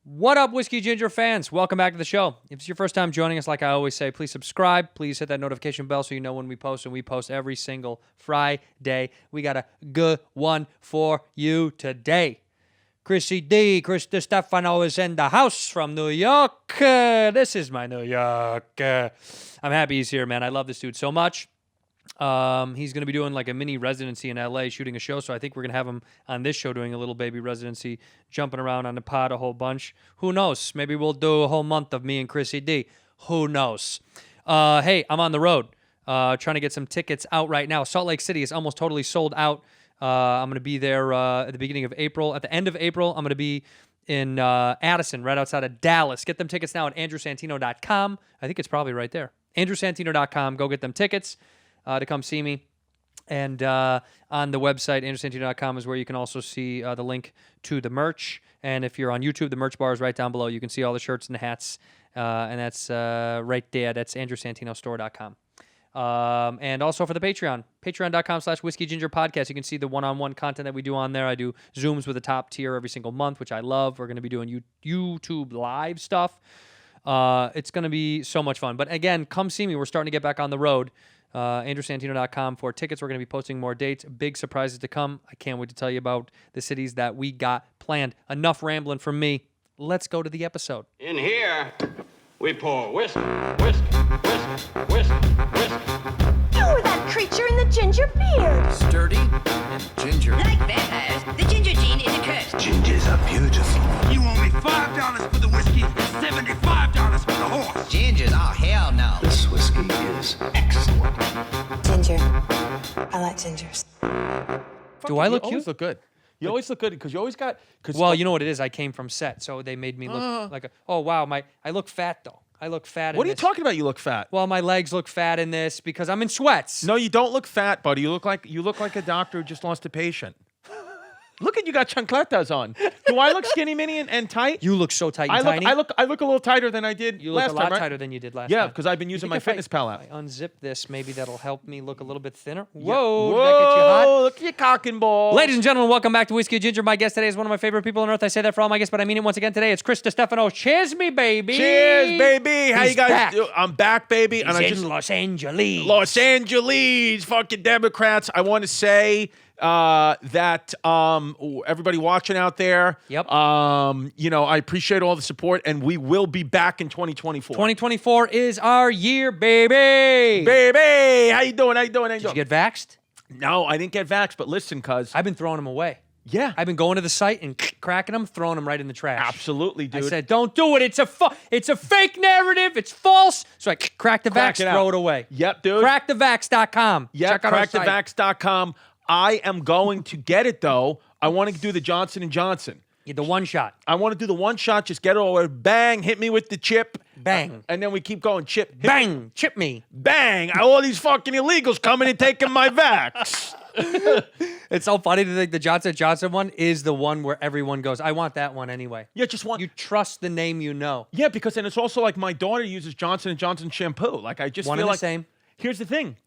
What up, Whiskey Ginger fans? Welcome back to the show. If it's your first time joining us, like I always say, please subscribe. Please hit that notification bell so you know when we post, and we post every single Friday. We got a good one for you today. Chrissy D, Distefano is in the house from New York. This is my New York. I'm happy he's here, man. I love this dude so much. He's going to be doing like a mini residency in LA, shooting a show. So I think we're going to have him on this show doing a little baby residency, jumping around on the pod a whole bunch. Who knows? Maybe we'll do a whole month of me and Chrissy D. Who knows? Hey, I'm on the road, trying to get some tickets out right now. Salt Lake City is almost totally sold out. I'm going to be there at the beginning of April. At the end of April, I'm going to be in Addison, right outside of Dallas. Get them tickets now at andrewsantino.com. I think it's probably right there. andrewsantino.com. Go get them tickets to come see me. And on the website, andrewsantino.com, is where you can also see the link to the merch. And if you're on YouTube, the merch bar is right down below. You can see all the shirts and the hats, and that's right there. That's andrewsantinostore.com. And also for the Patreon, patreon.com/whiskeygingerpodcast. You can see the one-on-one content that we do on there. I do Zooms with a top tier every single month, which I love. We're going to be doing YouTube live stuff. It's going to be so much fun. But again, come see me. We're starting to get back on the road. andrewsantino.com for tickets. We're going to be posting more dates, big surprises to come. I can't wait to tell you about the cities that we got planned. Enough rambling from me. Let's go to the episode. In here, we pour whisk, whisk, whisk, whisk, whisk. You were that creature in the ginger beard. Sturdy and ginger. Like vampires, the ginger gene is a curse. Gingers are beautiful. You owe me $5 for the whiskey and $75 for the horse. Gingers? Oh, hell no. This whiskey is excellent. Ginger. I like gingers. Do I look You always cute? look good. You always look good because you always got. Well, you know what it is? I came from set, so they made me look like a... Oh, wow. I look fat, though. I look fat in What are you this. talking about? You look fat. Well, my legs look fat in this because I'm in sweats. No, you don't look fat, buddy. You look like a doctor who just lost a patient. Look at you got chancletas on. Do I look skinny mini and tight? You look so tight and I tiny. look a little tighter than I did You look last a lot time, right? tighter than you did last Yeah, time. because I've been using You my think if fitness pal app. I unzip this, maybe that'll help me look a little bit thinner. Yeah. Whoa, did that get you hot? Look at your cock and balls. Ladies and gentlemen, welcome back to Whiskey Ginger. My guest today is one of my favorite people on earth. I say that for all my guests, but I mean it once again today. It's Chris Distefano. Cheers me, baby. Cheers, baby. How He's you guys back. do? I'm back, baby. He's in Los Angeles. Los Angeles, fucking Democrats. I want to say that everybody watching out there, Yep. I appreciate all the support, and we will be back in 2024. 2024 is our year, baby. Baby, how you doing? How you doing? Did you get vaxxed? No, I didn't get vaxxed, but listen, cuz. I've been throwing them away. Yeah. I've been going to the site and cracking them, throwing them right in the trash. Absolutely, dude. I said, don't do it. It's a fake narrative. It's false. So I crack the Crack vax, it out. throw it away. Yep, dude. Crackthevax.com. Yeah, Check out our site. crackthevax.com. I am going to get it, though. I want to do the Johnson & Johnson. Yeah, the one shot. I want to do the one shot, just get it all over. Bang, hit me with the chip. Bang. And then we keep going. Chip. Hit Bang. Chip me. Bang! All these fucking illegals coming and taking my vax. It's so funny to think the Johnson & Johnson one is the one where everyone goes, I want that one anyway. Yeah, just want You trust the name you know. Yeah, because then it's also like my daughter uses Johnson & Johnson shampoo. Like I just One feel and the like same. Here's the thing.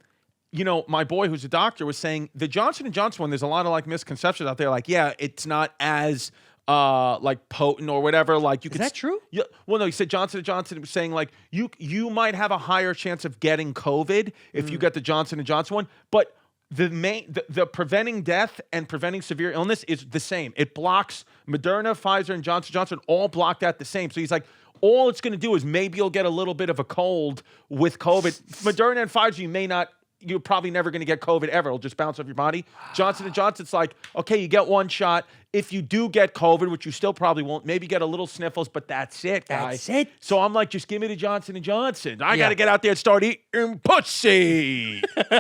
You know, my boy who's a doctor was saying the Johnson & Johnson one, there's a lot of like misconceptions out there. Like, yeah, it's not as like potent or whatever. Like you Is could that true? Yeah. Well, no, he said Johnson & Johnson was saying like you might have a higher chance of getting COVID if you get the Johnson & Johnson one, but the preventing death and preventing severe illness is the same. It blocks Moderna, Pfizer, and Johnson & Johnson all block that the same. So he's like, all it's going to do is maybe you'll get a little bit of a cold with COVID. Moderna and Pfizer, you're probably never going to get COVID ever. It'll just bounce off your body. Johnson & Johnson's like, okay, you get one shot. If you do get COVID, which you still probably won't, maybe get a little sniffles, but that's it, guy. That's it? So I'm like, just give me the Johnson & Johnson. I Yeah. got to get out there and start eating pussy. Imagine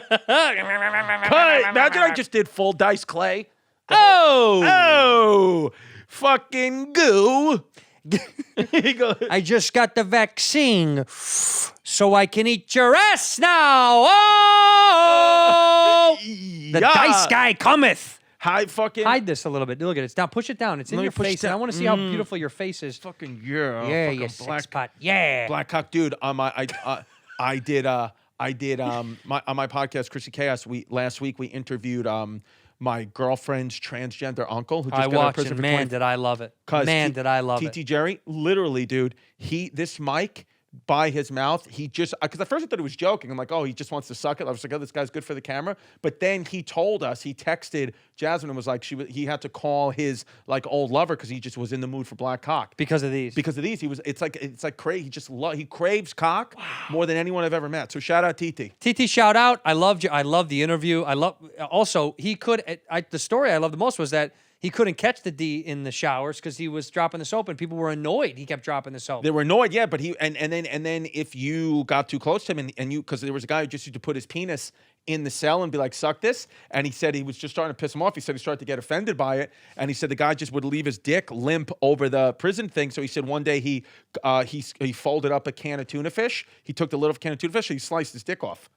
I just did full dice clay. Oh, fucking goo. He goes, I just got the vaccine, so I can eat your ass now. Oh! The yeah. dice guy cometh. Hi, fucking. Hide this a little bit. Look at it. It's down. Push it down. It's in Let me your push it face. And I down. want to see how beautiful your face is. Fucking yeah. Yeah, fucking you sex pot. Yeah. Black cock dude. I did on my podcast Chrissy Chaos. Last week we interviewed my girlfriend's transgender uncle who just I got out of watched prison it. for Man, 20 did I love it. 'cause Man, did I love it. TT Jerry, literally, dude, this mic by his mouth, he just, because at first I thought he was joking. I'm like, oh, he just wants to suck it. I was like, oh, this guy's good for the camera. But then he told us, he texted Jasmine and was like, he had to call his like old lover because he just was in the mood for black cock. Because of these. Because of these, it's like crazy. He just he craves cock more than anyone I've ever met. So shout out TT. TT, shout out. I loved you. I loved the interview. Also, he could, the story I loved the most was that he couldn't catch the D in the showers because he was dropping the soap and people were annoyed. He kept dropping the soap. They were annoyed, yeah, but and then if you got too close to him and you, because there was a guy who just used to put his penis in the cell and be like, suck this, and he said he was just starting to piss him off. He said he started to get offended by it, and he said the guy just would leave his dick limp over the prison thing. So he said one day he folded up a can of tuna fish. He took the little can of tuna fish and he sliced his dick off.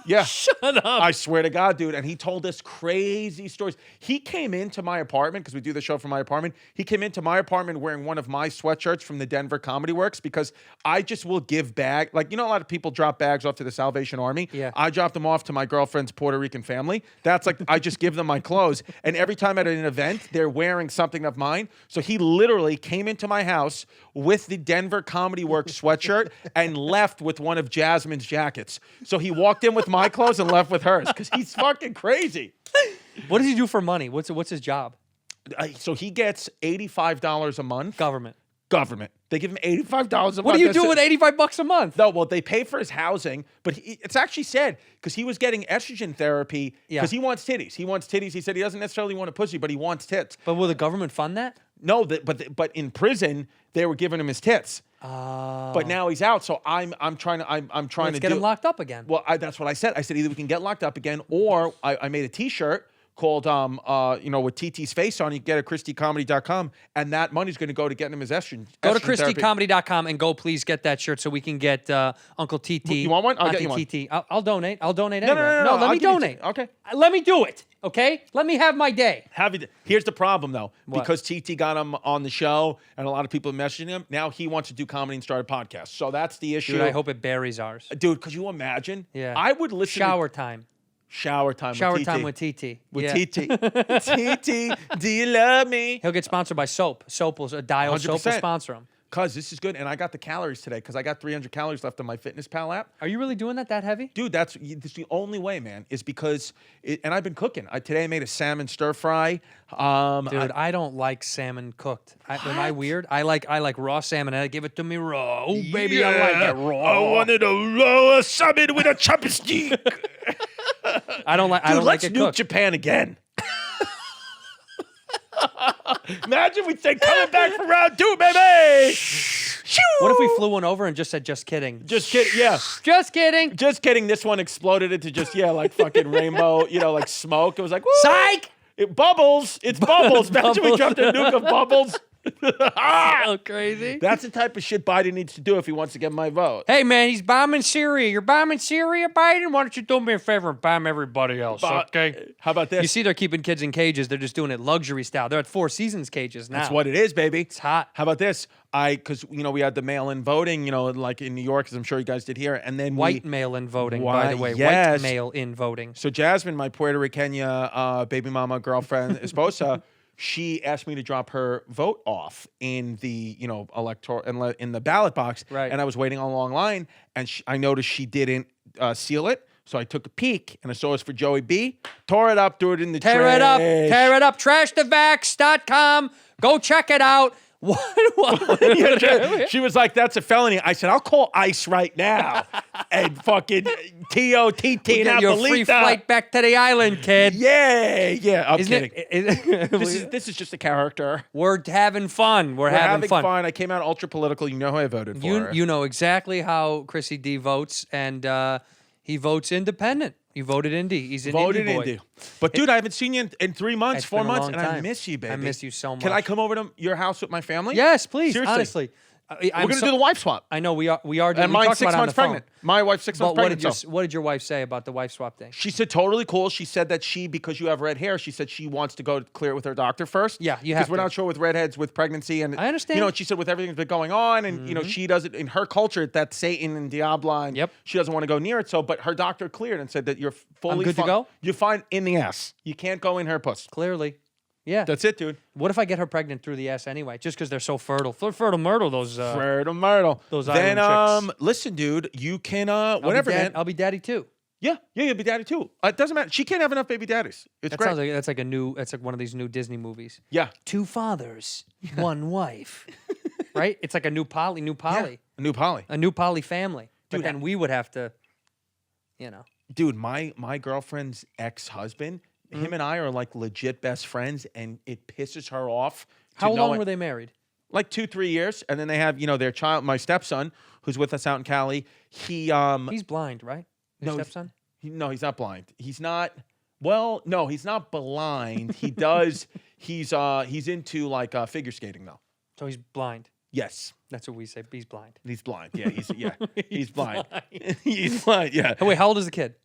Yeah. Shut up. I swear to God, dude. And he told us crazy stories. He came into my apartment, because we do the show from my apartment. He came into my apartment wearing one of my sweatshirts from the Denver Comedy Works, because I just will give bag. Like, you know, a lot of people drop bags off to the Salvation Army. Yeah. I drop them off to my girlfriend's Puerto Rican family. That's like, I just give them my clothes. And every time at an event, they're wearing something of mine. So he literally came into my house with the Denver Comedy Works sweatshirt and left with one of Jasmine's jackets. So he walked in with my clothes and left with hers, because he's fucking crazy. What does he do for money? What's his job? So he gets $85 a month. Government. They give him $85 a month. What do you do with $85 a month? No, well, they pay for his housing, but it's actually sad because he was getting estrogen therapy because he wants titties. He said he doesn't necessarily want a pussy, but he wants tits. But will the government fund that? No, but in prison they were giving him his tits. But now he's out, so I'm trying to get him locked up again. Well, that's what I said. I said either we can get locked up again, or I made a T-shirt called with TT's face on. You can get it at ChristyComedy.com, and that money's going to go to getting him his estrogen. Go to ChristyComedy.com and go please get that shirt so we can get Uncle TT. You want one? I'll get you one. TT. I'll donate. I'll donate No, anyway. no, let me donate. Okay. Let me do it. Okay? Let me have my day. Here's the problem, though. What? Because TT got him on the show and a lot of people messaging him, now he wants to do comedy and start a podcast. So that's the issue. Dude, I hope it buries ours. Dude, could you imagine? Yeah. I would listen Shower time. Shower time with TT. With Yeah. TT. TT, do you love me? He'll get sponsored by soap. Soap will Dial Soap will 100%. sponsor him. Cuz this is good, and I got the calories today because I got 300 calories left on my FitnessPal app. Are you really doing that heavy? Dude, that's the only way, man, is because and I've been cooking. Today I made a salmon stir fry. Dude, I don't like salmon cooked. Am I weird? I like raw salmon. And I give it to me raw. Oh, baby, I like it raw. I wanted a raw salmon with a chopstick. I don't like Let's it nuke cooked. Japan again. Imagine we say coming back for round 2, baby. What if we flew one over and just said, just kidding? Just kidding. Yeah. Just kidding. Just kidding. This one exploded into just, like fucking rainbow, like smoke. It was like, woo! Psych! Bubbles. It's bubbles. Imagine we dropped a nuke of bubbles. So crazy. That's the type of shit Biden needs to do if he wants to get my vote. Hey, man, he's bombing Syria. You're bombing Syria, Biden? Why don't you do me a favor and bomb everybody else, okay? How about this? You see they're keeping kids in cages. They're just doing it luxury style. They're at Four Seasons cages now. That's what it is, baby. It's hot. How about this? Because, we had the mail-in voting, like in New York, as I'm sure you guys did here. And then White mail-in voting, by the way. Yes. White mail-in voting. So Jasmine, my Puerto Rican baby mama, girlfriend, esposa, she asked me to drop her vote off in the, electoral in the ballot box. Right. And I was waiting on a long line, and I noticed she didn't seal it. So I took a peek, and I saw it was for Joey B. Tore it up, threw it in the trash. Tear it up. TrashTheVax.com. Go check it out. What? She was like, that's a felony. I said, I'll call ICE right now. And fucking T-O-T-T and Your free flight back to the island, kid. Yeah. I'm Isn't kidding. This is just a character. We're having fun. We're having fun. I came out ultra political. You know who I voted for. You know exactly how Chrissy D votes, and he votes independent. He voted indie. He's an voted indie boy. indie. But dude, I haven't seen you in 3 months, It's 4 been a months, long and I time. miss you, baby. I miss you so much. Can I come over to your house with my family? Yes, please. Seriously. Honestly. We're going to do the wife swap. I know we are. We are. And we mine's talked 6 about it on months the phone. pregnant. My wife's 6 months But pregnant. what did your wife say about the wife swap thing? She said totally cool. She said that because you have red hair, she said she wants to go clear it with her doctor first. Yeah, you have Because we're to. not sure with redheads with pregnancy. And I understand. You know, she said with everything that's been going on, and she doesn't in her culture that's Satan and Diablo, and Yep. she doesn't want to go near it. So, but her doctor cleared and said that you're fully good to go? You're fine in the ass. You can't go in her puss. Clearly, yeah. That's it, dude. What if I get her pregnant through the ass anyway? Just because they're so fertile. Fertile myrtle. Those. Fertile myrtle. Those then, island chicks. listen, dude, you can whatever, man. I'll be daddy too. Yeah, you'll be daddy too. It doesn't matter. She can't have enough baby daddies. It's That great. sounds like that's like a new. That's like one of these new Disney movies. Yeah. 2 fathers, 1 wife. Right? It's like a new poly. A new poly. A new poly family. But Dude, then we would have to, Dude, my girlfriend's ex-husband, him and I are like legit best friends, and it pisses her off. How long were they married? Like 2-3 years, and then they have their child, my stepson, who's with us out in Cali. He's blind, right? Your no, stepson? No, he's not blind. He's not. Well, no, he's not blind. He does. He's into like figure skating though. So he's blind. Yes. That's what we say. He's blind. He's blind. Yeah, he's blind. He's blind. Yeah. Hey, wait, how old is the kid?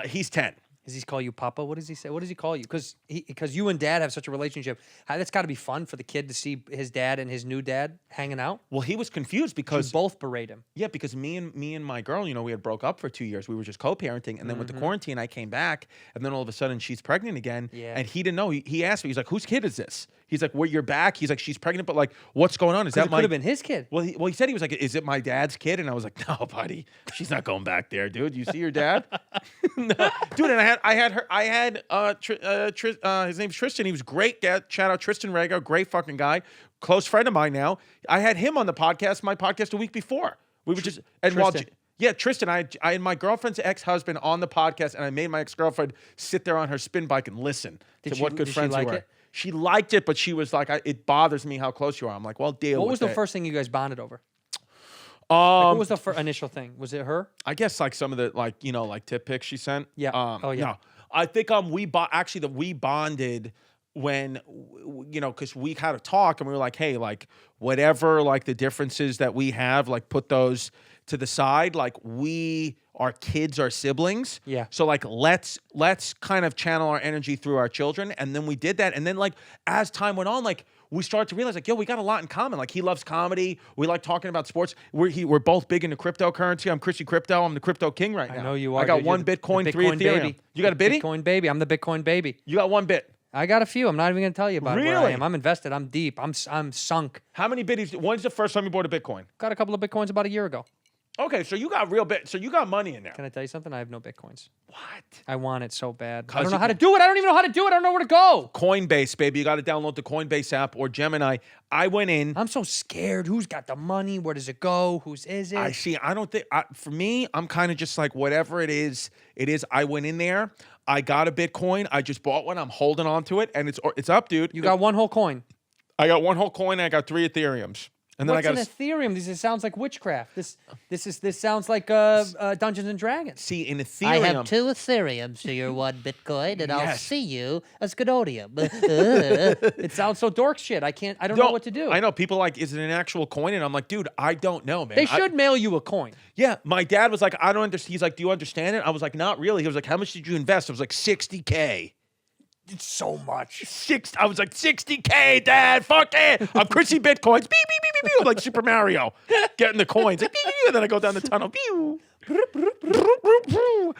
He's 10. Does he call you Papa? What does he say? What does he call you? Because you and Dad have such a relationship. That's got to be fun for the kid to see his dad and his new dad hanging out. Well, he was confused You because both berate him. yeah, because me and my girl, we had broke up for 2 years. We were just co-parenting, and then with the quarantine, I came back, and then all of a sudden she's pregnant again. Yeah. And he didn't know. He asked me. He's like, "Whose kid is this?" He's like, "Well, you're back." He's like, "She's pregnant, but like, what's going on? Is that It my?" could have been his kid. Well, he said he was like, "Is it my dad's kid?" And I was like, "No, buddy, she's not going back there, dude. You see your dad, no. Dude." And I had his name's Tristan. He was great. Dad, shout out Tristan Rego, great fucking guy, close friend of mine now. I had him on the podcast, my podcast a week before. We were just and Tristan. yeah, Tristan. I had my girlfriend's ex-husband on the podcast, and I made my ex-girlfriend sit there on her spin bike and listen to what good did she friends like we were. it? She liked it, but she was like, "It bothers me how close you are." I'm like, "Well, deal." What with was the it. first thing you guys bonded over? What was the initial thing? Was it her? I guess like some of the like tip pics she sent. Yeah. Oh, yeah. No, I think we bonded when because we had a talk and we were like, hey, like whatever like the differences that we have, like put those to the side. Like our kids are siblings. Yeah. So like let's kind of channel our energy through our children, and then we did that, and then like as time went on, like we started to realize like, yo, we got a lot in common. Like he loves comedy. We like talking about sports. We're both big into cryptocurrency. I'm Chrissy Crypto. I'm the crypto king right now. I know you are. I got dude. one You're the Bitcoin, 3 Bitcoin Ethereum. baby. You got a bitty? Bitcoin baby. I'm the Bitcoin baby. You got one bit. I got a few. I'm not even going to tell you about where I Really? am. I'm invested. I'm deep. I'm sunk. How many bitties? When's the first time you bought a Bitcoin? Got a couple of Bitcoins about a year ago. Okay, so you got real bit. So you got money in there. Can I tell you something? I have no Bitcoins. What? I want it so bad. I Cause don't know you- how to do it. I don't even know how to do it. I don't know where to go. Coinbase, baby. You got to download the Coinbase app or Gemini. I went in. I'm so scared. Who's got the money? Where does it go? Whose is it? I see. I don't think. For me, I'm kind of just like whatever it is. It is. I went in there. I got a Bitcoin. I just bought one. I'm holding on to it, and it's up, dude. You got one whole coin. I got one whole coin. And I got 3 Ethereums, and then What's I got an Ethereum? This sounds like witchcraft. This sounds like Dungeons and Dragons. see in Ethereum. I have 2 Ethereums to your 1 Bitcoin, and I'll Yes. see you as Scododium. It sounds so dork shit. I don't know what to do. I know people like, is it an actual coin? And I'm like, dude, I don't know, man. They should mail you a coin. Yeah, my dad was like, I don't understand. He's like, do you understand it? I was like, not really. He was like, how much did you invest? I was like, $60K. It's so much. I was like, $60K, Dad. Fuck it. I'm Chrissy Bitcoins. Beep, beep, beep, beep, beep. I'm like Super Mario. Getting the coins. Like, beep, beep, beep, and then I go down the tunnel. Pew.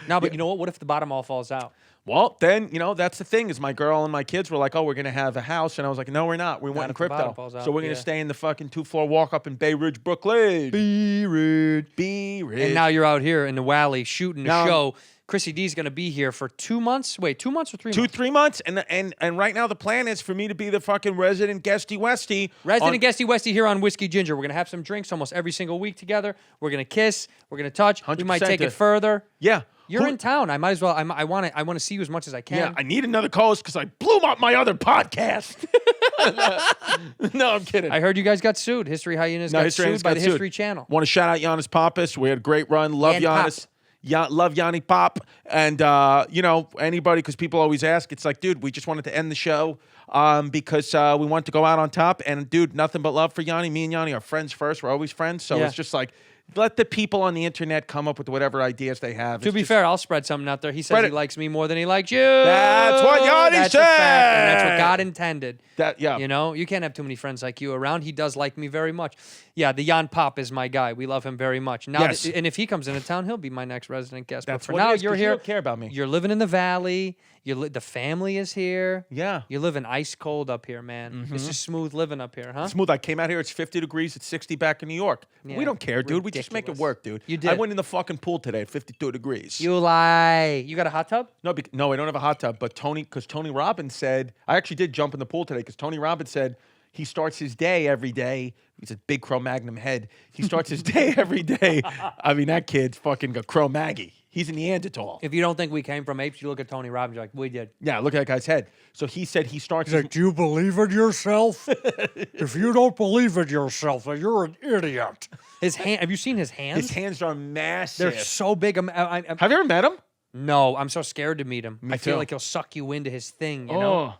No, but you know what? What if the bottom all falls out? Well, then, that's the thing is my girl and my kids were like, oh, we're going to have a house. And I was like, no, we're not. We Not want in if the bottom crypto. falls out, So we're going to yeah. stay in the fucking 2-floor walk up in Bay Ridge, Brooklyn. Be rich. And now you're out here in the Valley shooting a Now- show. Chrissy D's going to be here for 2 months. Wait, 2 months or 3 months? 3 months. And right now the plan is for me to be the fucking resident guesty Westy. Resident Guesty Westy here on Whiskey Ginger. We're going to have some drinks almost every single week together. We're going to kiss. We're going to touch. We might 100% take it to- further. Yeah. You're in town. I might as well. I want to see you as much as I can. Yeah, I need another co-host because I blew up my other podcast. No, I'm kidding. I heard you guys got sued. History Hyenas No, got History sued Hyenas by got the sued. History Channel. Want to shout out Giannis Pappas. We had a great run. Love And Giannis. love Yanni Pop, and you know, anybody, because people always ask. It's like, dude, we just wanted to end the show because we want to go out on top. And dude, nothing but love for Yanni. Me and Yanni are friends first. We're always friends. So it's just like, let the people on the internet come up with whatever ideas they have. To be fair, I'll spread something out there. He says he likes me more than he likes you. That's what Yanni That's said. a fact, and that's what God intended. Yeah. You know, you can't have too many friends like you around. He does like me very much. Yeah, the Jan Pop is my guy. We love him very much. Now, and if he comes into town, he'll be my next resident guest. That's but for what now, it is, you're 'cause here. You don't care about me. You're living in the valley. The family is here. Yeah. You're living ice cold up here, man. It's just smooth living up here, huh? Smooth. I came out here. It's 50 degrees. It's 60 back in New York. Yeah, We don't care, dude. We just make it ridiculous. work, dude. You did. I went in the fucking pool today at 52 degrees. You lie. You got a hot tub? No, I don't have a hot tub. But because Tony Robbins said, I actually did jump in the pool today because Tony Robbins said he starts his day every day. He's a big Cro-Magnon head. He starts his day every day. I mean, that kid's fucking a Cro-Maggy. He's a Neanderthal. If you don't think we came from apes, you look at Tony Robbins, you're like, we did. Yeah, look at that guy's head. So he said he starts. Do you believe in yourself? If you don't believe in yourself, then you're an idiot. His hand. Have you seen his hands? His hands are massive. They're so big. Have you ever met him? No, I'm so scared to meet him. I feel too. like he'll suck you into his thing, you know?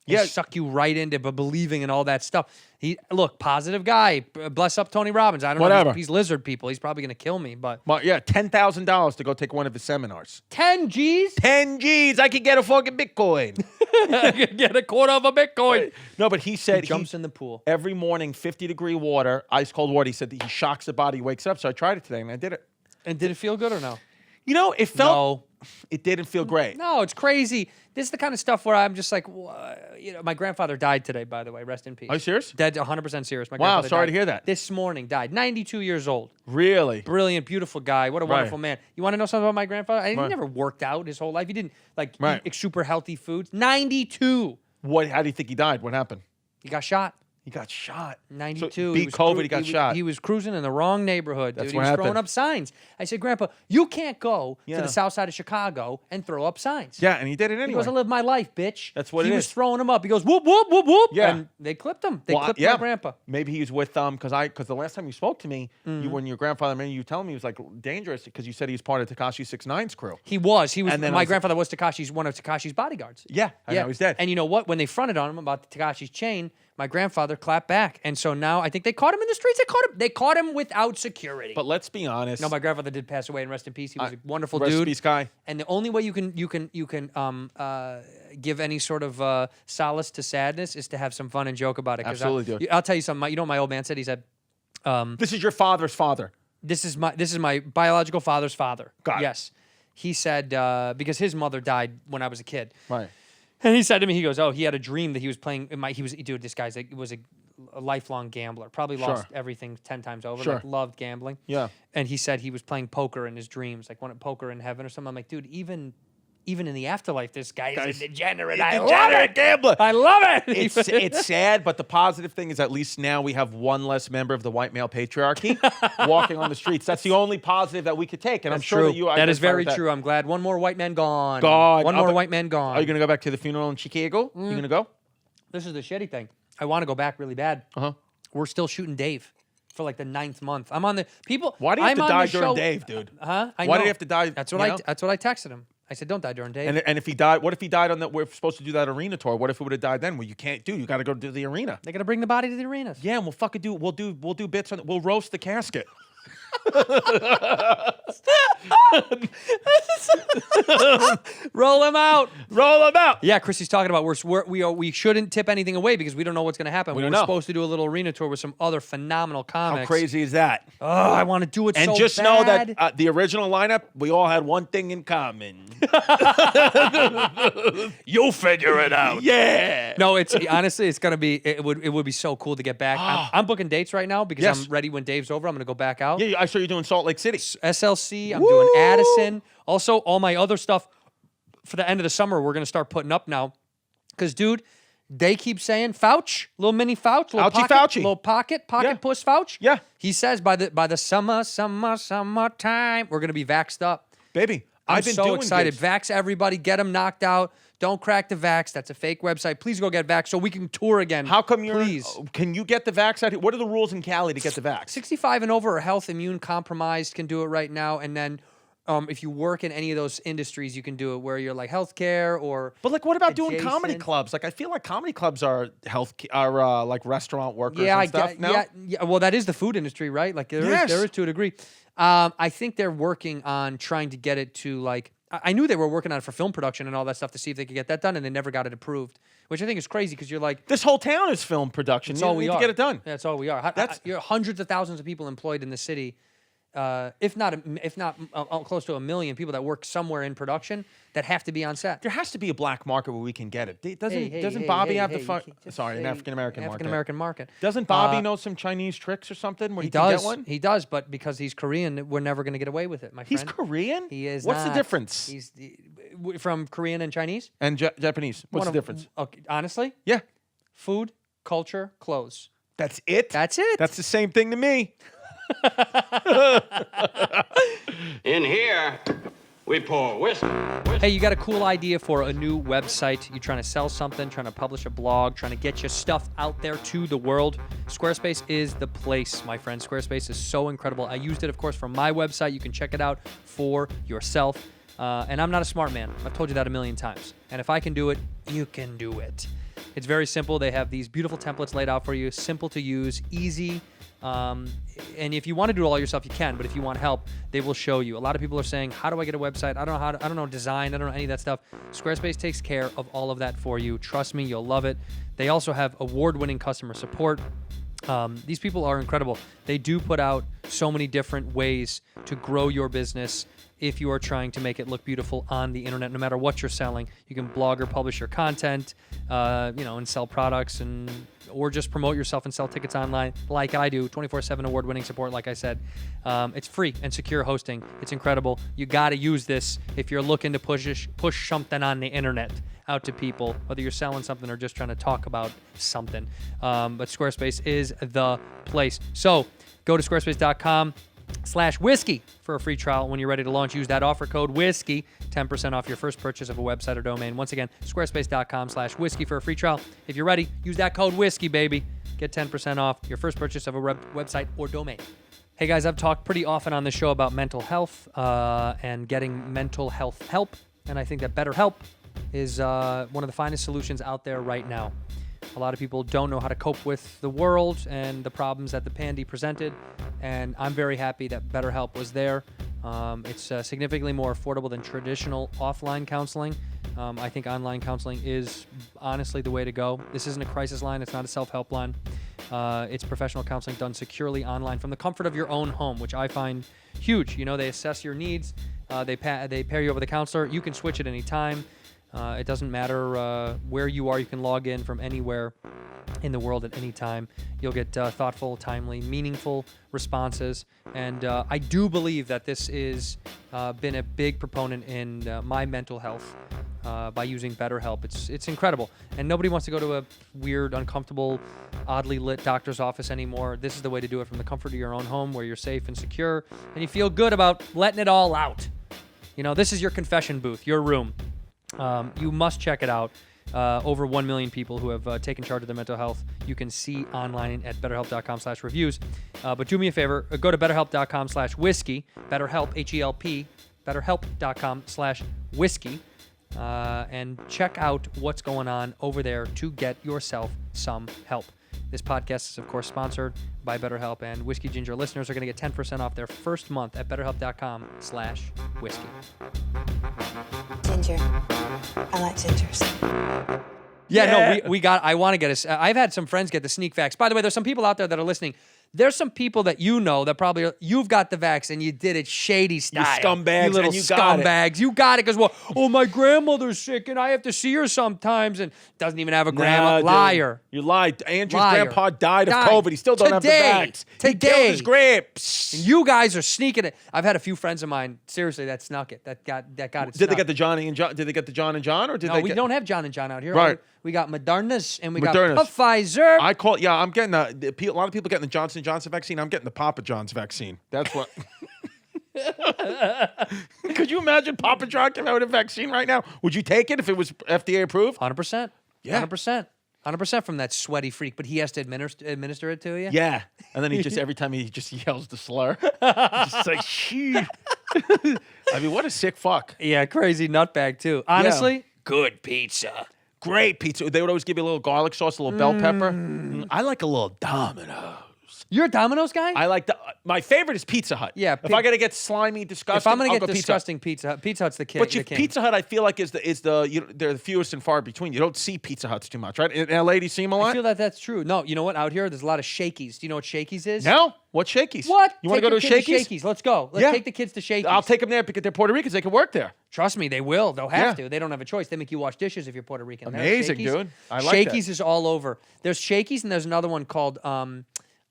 Yeah. Suck you right into believing in all that stuff. Look, positive guy. Bless up Tony Robbins. I don't Whatever. know. He's lizard people. He's probably going to kill me, but. Well, yeah, $10,000 to go take one of his seminars. 10 G's? 10 G's. I could get a fucking Bitcoin. I could get a quarter of a Bitcoin. No, but he said He jumps in the pool. every morning, 50-degree water, ice cold water. He said that he shocks the body, wakes up. So I tried it today, and I did it. And did it feel good or no? You know, it felt. No. It didn't feel great. No, it's crazy. This is the kind of stuff where I'm just like, you know, my grandfather died today, by the way. Rest in peace. Are you serious? Dead, 100% serious. My Wow, grandfather sorry died to hear that. This morning, died. 92 years old. Really? Brilliant, beautiful guy. What a Right. wonderful man. You want to know something about my grandfather? He Right. never worked out his whole life. He didn't Right. eat super healthy foods. 92. How do you think he died? What happened? He got shot. He got shot. 92. So beat COVID, he got shot. He was cruising in the wrong neighborhood, dude. That's He what was throwing happened. up signs. I said, Grandpa, you can't go to Yeah. the south side of Chicago and throw up signs. Yeah, and he did it He anyway. goes, I live my life, bitch. That's what he it was is. throwing them up. He goes, whoop, whoop, whoop, whoop. Yeah. And they clipped him. They clipped my grandpa. Maybe he was with because the last time you spoke to me, when your grandfather, remember you telling me he was like dangerous because you said he was part of Tekashi 6ix9's crew. He was. And then My I was- grandfather was one of Tekashi's bodyguards. Yeah, I know he's dead. And you know what? When they fronted on him about Tekashi's chain, my grandfather clapped back. And so now I think they caught him in the streets. They caught him without security. But let's be honest. No, my grandfather did pass away, and rest in peace. He was a wonderful rest in dude. peace, guy. And the only way you can give any sort of solace to sadness is to have some fun and joke about it. 'Cause Absolutely, dude. I'll tell you something. You know what my old man said? He said, This is your father's father. This is my biological father's father. Got it. Yes. He said, because his mother died when I was a kid. Right. And he said to me, he goes, he had a dream that he was playing. Dude, this guy's was a lifelong gambler. Probably lost everything 10 times over. Sure. Like, loved gambling. Yeah. And he said he was playing poker in his dreams, like poker in heaven or something. I'm like, dude, even in the afterlife, this guy is a degenerate. I love it. Gambler. I love it. It's sad, but the positive thing is at least now we have one less member of the white male patriarchy walking on the streets. That's the only positive that we could take, and I'm sure true. that you. That is identify very with that. true. I'm glad. One more white man gone. Gone. White man gone. Are you gonna go back to the funeral in Chicago? You gonna go? This is the shitty thing. I want to go back really bad. Uh-huh. We're still shooting Dave for like the 9th month. I'm on the people. Why do you have I'm to on die the during show- Dave, dude? Huh? Why do you have to die? That's you what know? That's what I texted him. I said, "Don't die during Dave." And if he died, what if he died on that? We're supposed to do that arena tour. What if it would have died then? Well, you can't do. You got to go to the arena. They got to bring the body to the arenas. Yeah, and we'll fucking do. We'll do bits on. We'll roast the casket. Roll him out. Roll him out. Yeah, Chrissy's talking about we shouldn't tip anything away because we don't know what's going to happen. We We're don't know. supposed to do a little arena tour with some other phenomenal comics. How crazy is that? Oh, I want to do it And so just bad. know that the original lineup, we all had one thing in common. You'll figure it out. Yeah. No, it's honestly, it's gonna be. It would be so cool to get back. I'm booking dates right now because Yes. I'm ready when Dave's over. I'm gonna go back out. Yeah, I saw you doing Salt Lake City. SLC. I'm doing Addison. Also, all my other stuff for the end of the summer. We're gonna start putting up now. Cause, dude, they keep saying Fauch, little mini Fauch, little Ouchie pocket, Fauci. little pocket Yeah. puss Fauch. Yeah. He says by the summertime, we're gonna be vaxxed up. Baby, I'm I've been so doing excited. gigs. Vax everybody. Get them knocked out. Don't crack the vax. That's a fake website. Please go get vax so we can tour again. How come you're? Please. Can you get the vax out here? What are the rules in Cali to get the vax? 65 and over or health immune compromised can do it right now. And then If you work in any of those industries, you can do it where you're like healthcare or. But like, what about doing comedy adjacent. clubs? Like, I feel like comedy clubs are like restaurant workers Yeah, and stuff. No? yeah. Well, that is the food industry, right? Like there is to a degree. I think they're working on trying to get it to like. I knew they were working on it for film production and all that stuff to see if they could get that done, and they never got it approved, which I think is crazy because you're like, This whole town is film production. that's You all we need are. to get it done. Yeah, that's all we are. You're hundreds of thousands of people employed in the city. If not close to 1 million people that work somewhere in production that have to be on set. There has to be a black market where we can get it. Doesn't Hey, Bobby have hey, the you fun? can't just Sorry, an say African American market. African American market. Doesn't Bobby know some Chinese tricks or something where He he can does. get one? He does, but because he's Korean, we're never going to get away with it, my He's friend. Korean? He is. What's the not. difference? He's from Korean and Chinese. And Japanese. What's the difference? Okay, honestly, Yeah. food, culture, clothes. That's it? That's it. That's the same thing to me. In here, we pour whiskey. Hey, you got a cool idea for a new website. You're trying to sell something, trying to publish a blog, trying to get your stuff out there to the world. Squarespace is the place, my friend. Squarespace is so incredible. I used it, of course, from my website. You can check it out for yourself. And I'm not a smart man. I've told you that a million times. And if I can do it, you can do it. It's very simple. They have these beautiful templates laid out for you, simple to use, easy. And if you want to do it all yourself, you can. But if you want help, they will show you. A lot of people are saying, "How do I get a website? I don't know how. I don't know design. I don't know any of that stuff." Squarespace takes care of all of that for you. Trust me, you'll love it. They also have award-winning customer support. These people are incredible. They do put out so many different ways to grow your business if you are trying to make it look beautiful on the internet, no matter what you're selling. You can blog or publish your content, and sell products or just promote yourself and sell tickets online like I do. 24/7 award-winning support, like I said. It's free and secure hosting. It's incredible. You got to use this if you're looking to push something on the internet out to people, whether you're selling something or just trying to talk about something. But Squarespace is the place. So go to squarespace.com/whiskey for a free trial. When you're ready to launch, use that offer code whiskey, 10% off your first purchase of a website or domain. Once again, squarespace.com/whiskey for a free trial. If you're ready, use that code whiskey, baby. Get 10% off your first purchase of a website or domain. Hey guys, I've talked pretty often on the show about mental health and getting mental health help. And I think that BetterHelp is one of the finest solutions out there right now. A lot of people don't know how to cope with the world and the problems that the pandy presented, and I'm very happy that BetterHelp was there. It's significantly more affordable than traditional offline counseling. I think online counseling is honestly the way to go. This isn't a crisis line. It's not a self-help line. It's professional counseling done securely online from the comfort of your own home, which I find huge. They assess your needs. They pair you up with a counselor. You can switch at any time. It doesn't matter where you are. You can log in from anywhere in the world at any time. You'll get thoughtful, timely, meaningful responses. And I do believe that this is been a big proponent in my mental health by using BetterHelp. It's incredible. And nobody wants to go to a weird, uncomfortable, oddly lit doctor's office anymore. This is the way to do it from the comfort of your own home where you're safe and secure and you feel good about letting it all out. This is your confession booth, your room. You must check it out. Over 1 million people who have taken charge of their mental health. You can see online at betterhelp.com/reviews. But do me a favor, go to betterhelp.com/whiskey, BetterHelp, H-E-L-P, betterhelp.com/whiskey, and check out what's going on over there to get yourself some help. This podcast is, of course, sponsored by BetterHelp, and Whiskey Ginger listeners are going to get 10% off their first month at betterhelp.com/whiskey. Ginger. I like gingers. Yeah, no, I want to get I've had some friends get the sneak vax. By the way, there's some people out there that are listening. There's some people that that probably you've got the vax and you did it shady style. You scumbags, you little and you got it. scumbags. You got it because my grandmother's sick and I have to see her sometimes and doesn't even have a grandma. Dude, Liar. You lied. Andrew's Liar. grandpa died of COVID. He still don't have the vax. He killed his grapes. And you guys are sneaking it. I've had a few friends of mine, seriously, that snuck it. That got it. Did they get the Johnny and John? Did they get the John and John, or did No, they? we don't have John and John out here. Right. We got Modernas and we Modernas. got Pfizer. I'm getting a lot of people getting the Johnson & Johnson vaccine. I'm getting the Papa John's vaccine. That's what. Could you imagine Papa John came out with a vaccine right now? Would you take it if it was FDA approved? 100%. Yeah. 100%. 100% from that sweaty freak, but he has to administer it to you? Yeah. And then he just, every time he just yells the slur. Just like, shee. I mean, what a sick fuck. Yeah, crazy nutbag too. Honestly, good pizza. Great pizza. They would always give you a little garlic sauce, a little bell pepper. I like a little Domino's. You're a Domino's guy? I like my favorite is Pizza Hut. Yeah, if I gotta get slimy, disgusting, if I'm gonna I'll get go disgusting Pizza Hut, Pizza Hut's the king. But the king. Pizza Hut, I feel like is the they're the fewest and far between. You don't see Pizza Huts too much, right? In LA, do you see them a lot? I feel that that's true. No, you know what? Out here, there's a lot of Shakey's. Do you know what Shakey's is? No? What Shakey's? What? You want to go to Take your kid Shakey's? Let's go. Let's take the kids to Shakey's. I'll take them there because they're Puerto Ricans. They can work there. Trust me, they will. They'll have Yeah. to. They don't have a choice. They make you wash dishes if you're Puerto Rican. There, Amazing, Shakey's. dude. I like Shakey's that. is all over. There's Shakey's and there's another one called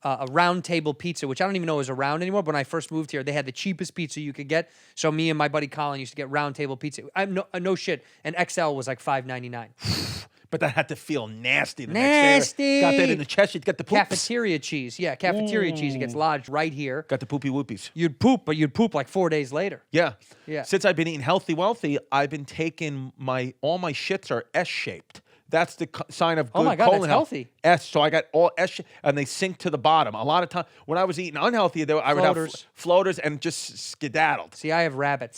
a round table pizza, which I don't even know is around anymore. But when I first moved here, they had the cheapest pizza you could get. So me and my buddy Colin used to get round table pizza. I'm no shit. And XL was like $5.99. But that had to feel nasty. Nasty. Got that in the chest. You'd get the poops. Cafeteria cheese. Yeah, cafeteria cheese. It gets lodged right here. Got the poopy whoopies. You'd poop, but you'd poop like 4 days later. Yeah. Yeah. Since I've been eating healthy, wealthy, I've been taking all my shits are S-shaped. That's the sign of good Oh my God, colon that's health. healthy. S. So I got all S, and they sink to the bottom. A lot of time when I was eating unhealthy, I would have Floaters. floaters and just skedaddled. See, I have rabbit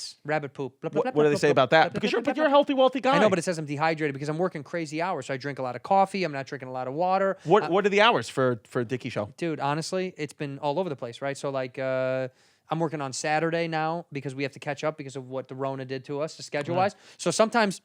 poop. Blah, blah, blah, What do they blah, say blah, about blah, that? blah, Because blah, blah, you're a blah. healthy, wealthy guy. I know, but it says I'm dehydrated because I'm working crazy hours. So I drink a lot of coffee. I'm not drinking a lot of water. What are the hours for a Dickie show? Dude, honestly, it's been all over the place, right? So like I'm working on Saturday now because we have to catch up because of what the Rona did to us, schedule-wise. So sometimes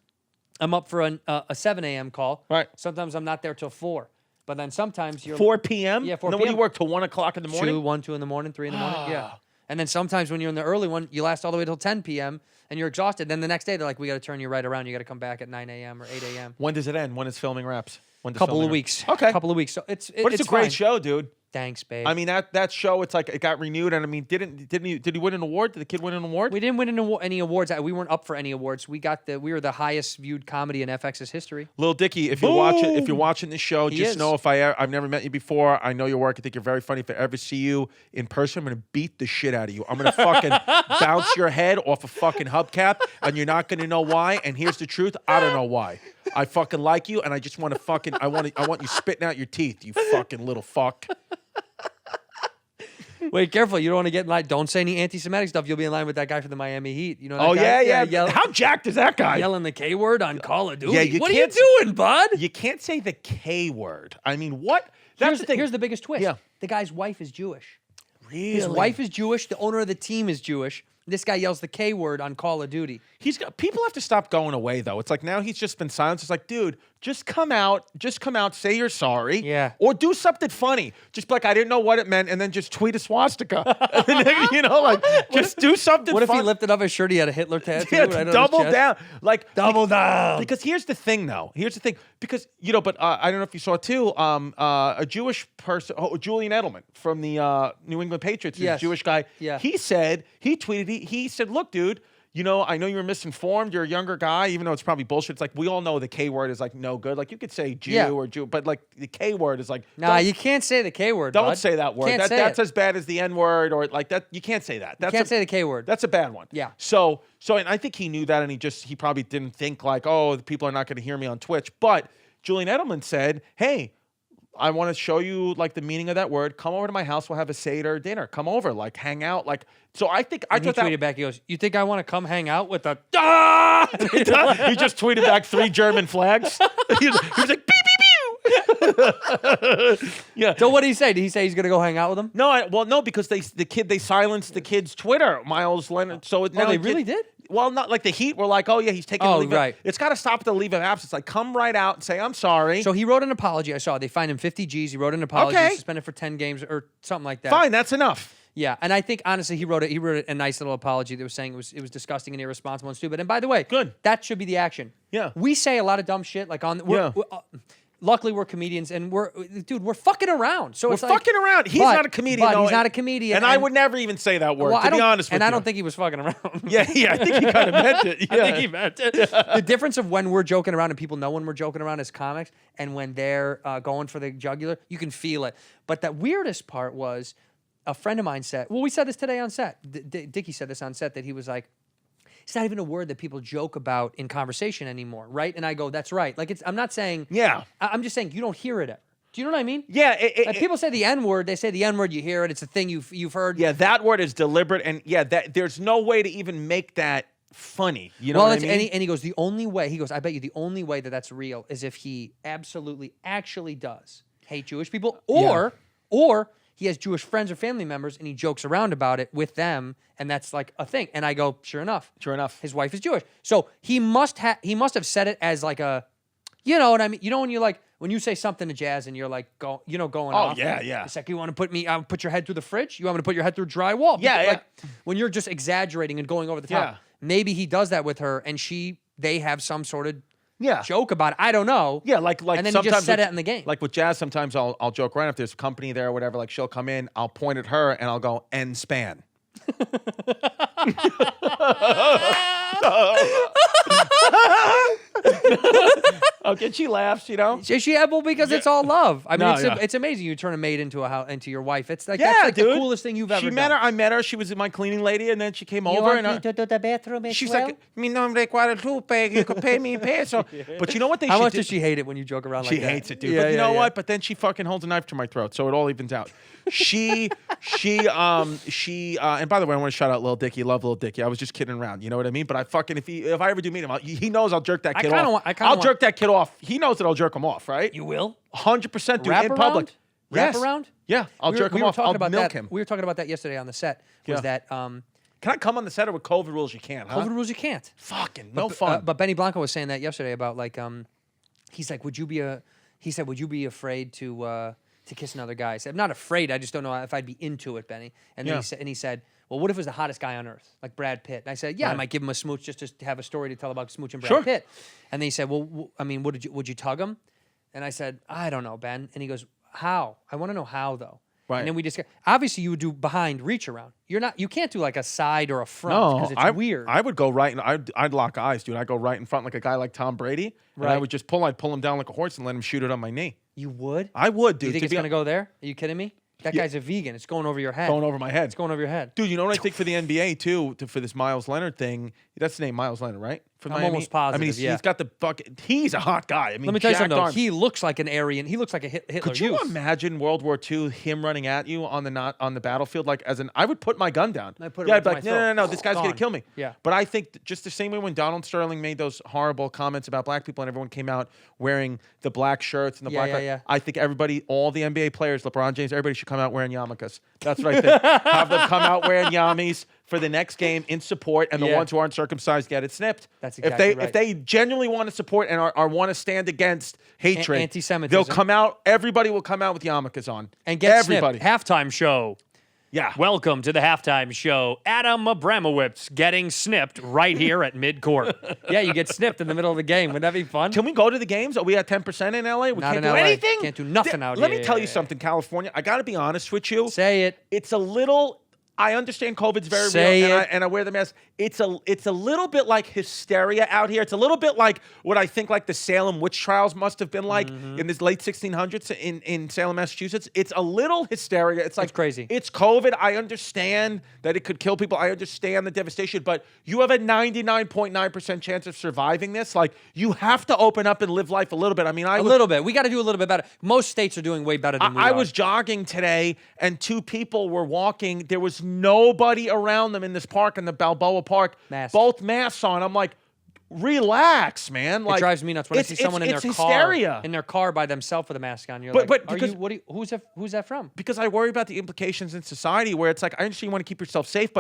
I'm up for a 7 a.m. call. Right. Sometimes I'm not there till 4. But then sometimes you're 4 p.m. Yeah, 4 And then what do p.m. you work till 1 o'clock in the morning? 2, 1, 2 in the morning, 3 in the morning. Yeah. And then sometimes when you're in the early one, you last all the way till 10 p.m. and you're exhausted. Then the next day they're like, we got to turn you right around. You got to come back at 9 a.m. or 8 a.m. When does it end? When is filming wraps? When does Couple filming of wrap? weeks. Okay. Couple of weeks. So it's But it's a great fine. show, dude. Thanks, babe. I mean that show, it's like it got renewed, and I mean, did he win an award? Did the kid win an award? we didn't win any awards. We weren't up for any awards. We were the highest viewed comedy in FX's history. Lil Dicky, if you're watching this show, He just is. know I've never met you before. I know your work. I think you're very funny. If I ever see you in person, I'm gonna beat the shit out of you. I'm gonna fucking bounce your head off a fucking hubcap, and you're not gonna know why. And here's the truth: I don't know why. I fucking like you, and I just want to fucking I want you spitting out your teeth, you fucking little fuck. Wait, careful. You don't want to get in line. Don't say any anti-Semitic stuff. You'll be in line with that guy from the Miami Heat. You know that Oh guy? yeah. How jacked is that guy? Yelling the K word on Call of Duty. Yeah, you what are you can't- doing, bud? You can't say the K word. I mean, what? That's the thing. Here's the biggest twist. Yeah. The guy's wife is Jewish. Really? His wife is Jewish. The owner of the team is Jewish. This guy yells the K word on Call of Duty. People have to stop going away though. It's like now he's just been silenced. It's like, dude, just come out, say you're sorry. Yeah. Or do something funny. Just be like, I didn't know what it meant, and then just tweet a swastika. And then, just do something What if fun. he lifted up his shirt? He had a Hitler tattoo. Yeah, right on his double chest? down. Like Double down. Because here's the thing, though. Here's the thing. Because but I don't know if you saw too. A Jewish person, Julian Edelman from the New England Patriots, is a Yes. Jewish guy. Yeah. He said he said, look, dude. I know you were misinformed. You're a younger guy, even though it's probably bullshit. It's like we all know the K word is like no good. Like you could say Jew Yeah. or Jew, but like the K word is like Nah, you can't say the K word. don't bud. say that word. Can't say That's it. as bad as the N word or like that. You can't say that. That's Can't say the K word. That's a bad one. Yeah. So and I think he knew that, and he probably didn't think like, oh, the people are not going to hear me on Twitch. But Julian Edelman said, hey, I want to show you like the meaning of that word. Come over to my house. We'll have a Seder dinner. Come over, like hang out. Like so. I think I And he thought tweeted back. He goes, "You think I want to come hang out with the?" he just tweeted back 3 German flags. he was like, beep, beep, beep. Yeah. So what did he say? Did he say he's gonna go hang out with him? No, no, because they silenced the kid's Twitter, Miles Leonard. So now they the really kid- did? Well, not like the Heat were like, oh yeah, he's taking. Oh, a leave right. It's got to stop at the leave of absence. Like, come right out and say, I'm sorry. So he wrote an apology. I saw it. They fined him 50 G's. He wrote an apology. Okay. Suspended for 10 games or something like that. Fine, that's enough. Yeah, and I think honestly he wrote a nice little apology that was saying it was disgusting and irresponsible and stupid. And by the way, Good. That should be the action. Yeah. We say a lot of dumb shit like on. Yeah. Luckily, we're comedians, and we're fucking around. So We're it's like, fucking around. He's but- not a comedian. But though, he's not a comedian, And I would never even say that word, Well, to be honest with you. and I don't think he was fucking around. Yeah, I think he kind of meant it. Yeah. I think he meant it. The difference of when we're joking around and people know when we're joking around as comics and when they're going for the jugular, you can feel it. But the weirdest part was a friend of mine said, well, we said this today on set. Dickie said this on set, that he was like, it's not even a word that people joke about in conversation anymore, right? And I go, that's right. Like, I'm not saying, Yeah. I'm just saying you don't hear it. Do you know what I mean? Yeah, Like people say the N word. They say the N word. You hear it. It's a thing you've heard. yeah, that word is deliberate, and yeah, that there's no way to even make that funny. You know Well, what I mean? and he goes, the only way, he goes, I bet you the only way that that's real is if he absolutely actually does hate Jewish people, or he has Jewish friends or family members and he jokes around about it with them, and that's like a thing. And I go, sure enough, his wife is Jewish, so he must have said it as like a, you know what I mean? You know when you're like, when you say something to Jazz and you're like, going off. Yeah. It's like, you want to put your head through the fridge? You want me to put your head through drywall? Yeah, Like, when you're just exaggerating and going over the top. Yeah. Maybe he does that with her, and they have some sort of Yeah. joke about it. I don't know. Yeah, like and then he sometimes just said with- it in the game. Like with Jazz, sometimes I'll joke around if there's a company there or whatever. Like she'll come in, I'll point at her and I'll go N span. Okay, she laughs, you know. Well, because it's all love. I mean, No, it's amazing you turn a maid into your wife. It's like Yeah, that's like dude. the coolest thing you've ever done. I met her. She was my cleaning lady, and then she came You over want and me to do the bathroom as she's well? like, "Mi nombre es Guadalupe. You can pay me in peso." But you know what they How should much do? does she hate it when you joke around She like that? hates it, dude. Yeah, But you yeah, know yeah. what? But then she fucking holds a knife to my throat, so it all evens out. And by the way, I want to shout out Lil Dicky. Love Lil Dicky. I was just kidding around. You know what I mean? But I fucking if I ever do meet him, he knows I'll jerk that kid off. I'll jerk that kid off. He knows that I'll jerk him off, right? You will 100%, dude. wrap In around? public. Wrap Yes. around? Yeah, I'll jerk him off. I'll milk him. We were talking about that yesterday on the set. Was Yeah. that Can I come on the set or with COVID rules? You can't, huh? COVID rules? You can't. Fucking no fun. But Benny Blanco was saying that yesterday about like he's like, would you be afraid to kiss another guy? I said, I'm not afraid. I just don't know if I'd be into it, Benny. And then he said, well, what if it was the hottest guy on earth, like Brad Pitt? And I said, yeah, I might give him a smooch just to have a story to tell about smooching Brad Pitt. And then he said, well, I mean, would you tug him? And I said, I don't know, Ben. And he goes, how? I want to know how though. Right. And then we discussed. Obviously, you would do behind reach around. You can't do like a side or a front because it's weird. I would go right, and I'd lock eyes, dude. I'd go right in front like a guy like Tom Brady, and I Right. would just I'd pull him down like a horse and let him shoot it on my knee. You would? I would, dude. You think to it's be going to go there? Are you kidding me? That guy's a vegan. It's going over your head. going over my head. It's going over your head. Dude, you know what I think for the NBA too, for this Miles Leonard thing? That's the name, Miles Leonard, right? From I'm Miami? almost positive, I mean, yeah. he's got the fucking. He's a hot guy. I mean, Let me tell you jacked something, though. arms. He looks like an Aryan. He looks like a Hitler Could you youth. imagine World War II, him running at you on the battlefield? Like I would put my gun down. I'd put it yeah, right I'd be to like, my no, throat. this guy's gonna Gone. kill me. Yeah. But I think just the same way when Donald Sterling made those horrible comments about black people and everyone came out wearing the black shirts and the black. yeah. I think all the NBA players, LeBron James, everybody should come out wearing yarmulkes. That's what I think. Have them come out wearing yamis for the next game in support, and the Yeah. ones who aren't circumcised get it snipped. That's exactly right. If they genuinely want to support and are want to stand against hatred, anti-Semitism. they'll come out. Everybody will come out with yarmulkes on, And get everybody. snipped. Halftime show. Yeah. Welcome to the halftime show. Adam Abramowitz getting snipped right here at midcourt. Yeah, you get snipped in the middle of the game. Wouldn't that be fun? Can we go to the games? Are we at 10% in LA? We Not can't in do LA. anything. Can't do nothing out Let here. me tell you something, California. I got to be honest with you. Say it. It's a little. I understand COVID's very Say real, it. and I wear the mask. It's a little bit like hysteria out here. It's a little bit like what I think like the Salem witch trials must have been like in this late 1600s in Salem, Massachusetts. It's a little hysteria. It's like It's crazy. It's COVID. I understand that it could kill people. I understand the devastation, but you have a 99.9% chance of surviving this. Like you have to open up and live life a little bit. I mean, A little bit. We got to do a little bit better. Most states are doing way better than we are. I was jogging today, and two people were walking. There was nobody around them in this park, in the Balboa Park. Masks. Both masks on. I'm like, relax, man. Like It drives me nuts when I see someone in their it's car hysteria. in their car by themselves with a mask on. You're But- like, but because- who's that from? Because I worry about the implications in society, where it's like I understand you want to keep yourself safe,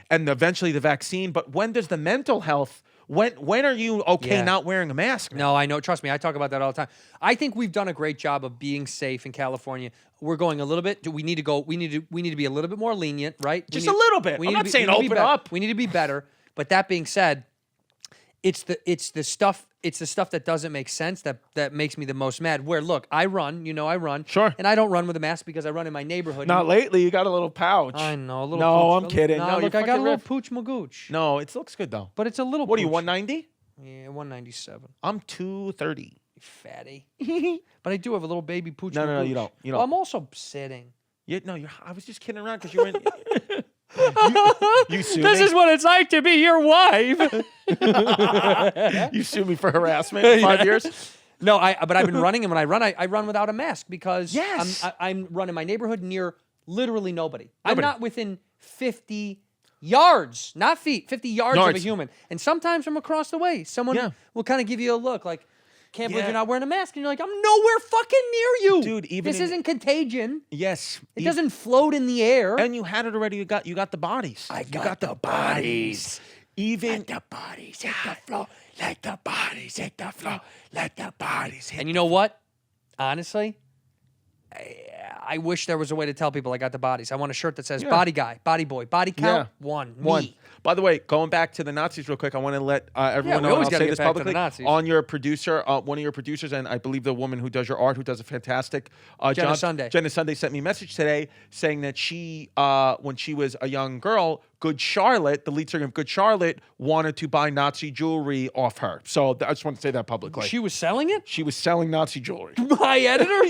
and eventually the vaccine. But when does the mental health? When are you okay Yeah. not wearing a mask? Man? No, I know. Trust me, I talk about that all the time. I think we've done a great job of being safe in California. We're going a little bit. We need to go. We need to be a little bit more lenient, right? Just a little bit. I'm not saying open up. We need to be better. But that being said, it's the stuff that doesn't make sense that makes me the most mad. Where look, I run. I run. Sure. And I don't run with a mask because I run in my neighborhood. Not lately. You got a little pouch. I know a little. No, pooch. I'm kidding. No, No, look, you're I got a fucking little riff. pooch magooch. No, it looks good though. But it's a little. What are you, pooch. 190? Yeah, 197. I'm 230. Fatty. But I do have a little baby pooch. No, magooch. you don't. You Well, don't. I'm also sitting. Yeah, no, I was just kidding around because you were in. you sue This me. is what it's like to be your wife. You sue me for harassment in 5 years. No, but I've been running, and when I run without a mask because Yes. I'm running my neighborhood near literally nobody. I'm not within 50 yards, not feet, 50 yards of a human. And sometimes from across the way, someone will kind of give you a look like, can't believe you're not wearing a mask. And you're like, I'm nowhere fucking near you. Dude, even this isn't contagion. Yes. It doesn't float in the air. And you had it already. You got the bodies. I got the bodies. Even Let the bodies hit the floor. Let the bodies hit the floor. Let the bodies hit. And you know what? Honestly, I wish there was a way to tell people I got the bodies. I want a shirt that says body guy, body boy, body count, one. Me. By the way, going back to the Nazis real quick, I want to let everyone we know, always and I'll gotta say get this back to the publicly, Nazis. on your producer, one of your producers, and I believe the woman who does your art, who does a fantastic Jenna Sunday. Jenna Sunday sent me a message today saying that she, when she was a young girl, Good Charlotte, the lead singer of Good Charlotte, wanted to buy Nazi jewelry off her. So I just want to say that publicly. She was selling it? She was selling Nazi jewelry. My editor?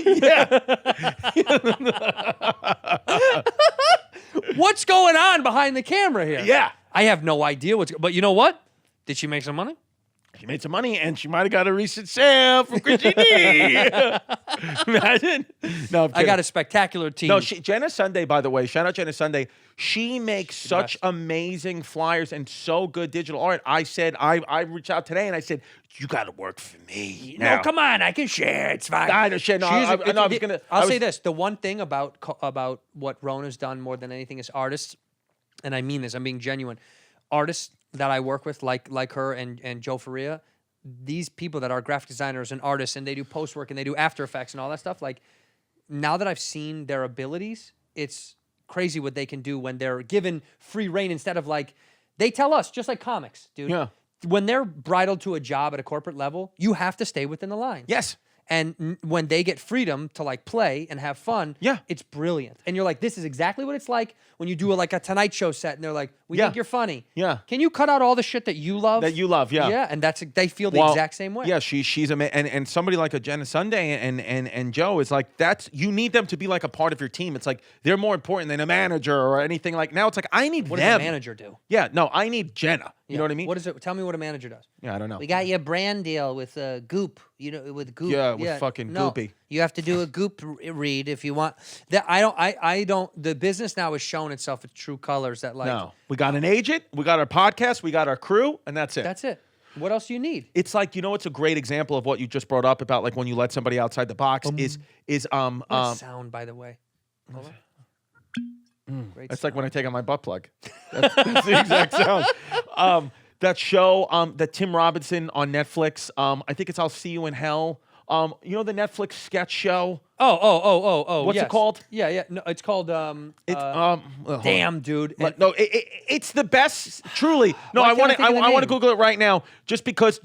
What's going on behind the camera here? Yeah. I have no idea but you know what? Did she make some money? She made some money, and she might have got a recent sale from Chrissy D. Imagine. No, I'm I kidding. got a spectacular team. No, Jenna Sunday, by the way, shout out Jenna Sunday. She makes such amazing flyers and so good digital art. I said, I reached out today and I said, you got to work for me. No, come on, I can share. It's fine. I know, shit. No, I'll say this: the one thing about what Rona's done more than anything is artists, and I mean this. I'm being genuine. Artists that I work with, like her and Joe Faria, these people that are graphic designers and artists, and they do post work and they do After Effects and all that stuff. Like now that I've seen their abilities, it's crazy what they can do when they're given free reign instead of like they tell us, just like comics, dude. Yeah. When they're bridled to a job at a corporate level, you have to stay within the lines. Yes. And when they get freedom to like play and have fun, it's brilliant. And you're like, this is exactly what it's like when you do a Tonight Show set and they're like, we think you're funny. Yeah. Can you cut out all the shit that you love? Yeah. And they feel the exact same way. Yeah, she's amazing. And somebody like a Jenna Sunday and Joe is like, you need them to be like a part of your team. It's like they're more important than a manager or anything. Like now it's like I need what them. does a manager do? Yeah, no, I need Jenna. You know what I mean? What is it? Tell me what a manager does. Yeah, I don't know. We got your brand deal with Goop. With Goop. Yeah, with fucking Goopy. You have to do a Goop read if you want. That I don't. The business now has shown itself its true colors. That like No, we got an agent, we got our podcast, we got our crew, and that's it. That's it. What else do you need? It's like, it's a great example of what you just brought up about like when you let somebody outside the box is What a sound, by the way. Hold on. Great It's sound. like when I take out my butt plug. That's the exact sound. That show, that Tim Robinson on Netflix, I think it's I'll See You in Hell. The Netflix sketch show? Oh. What's it yes. called? Yeah. No, it's called. Damn, dude. No, it's the best. Truly, no. Why I can't want I think of the to. I want to name? Google it right now, just because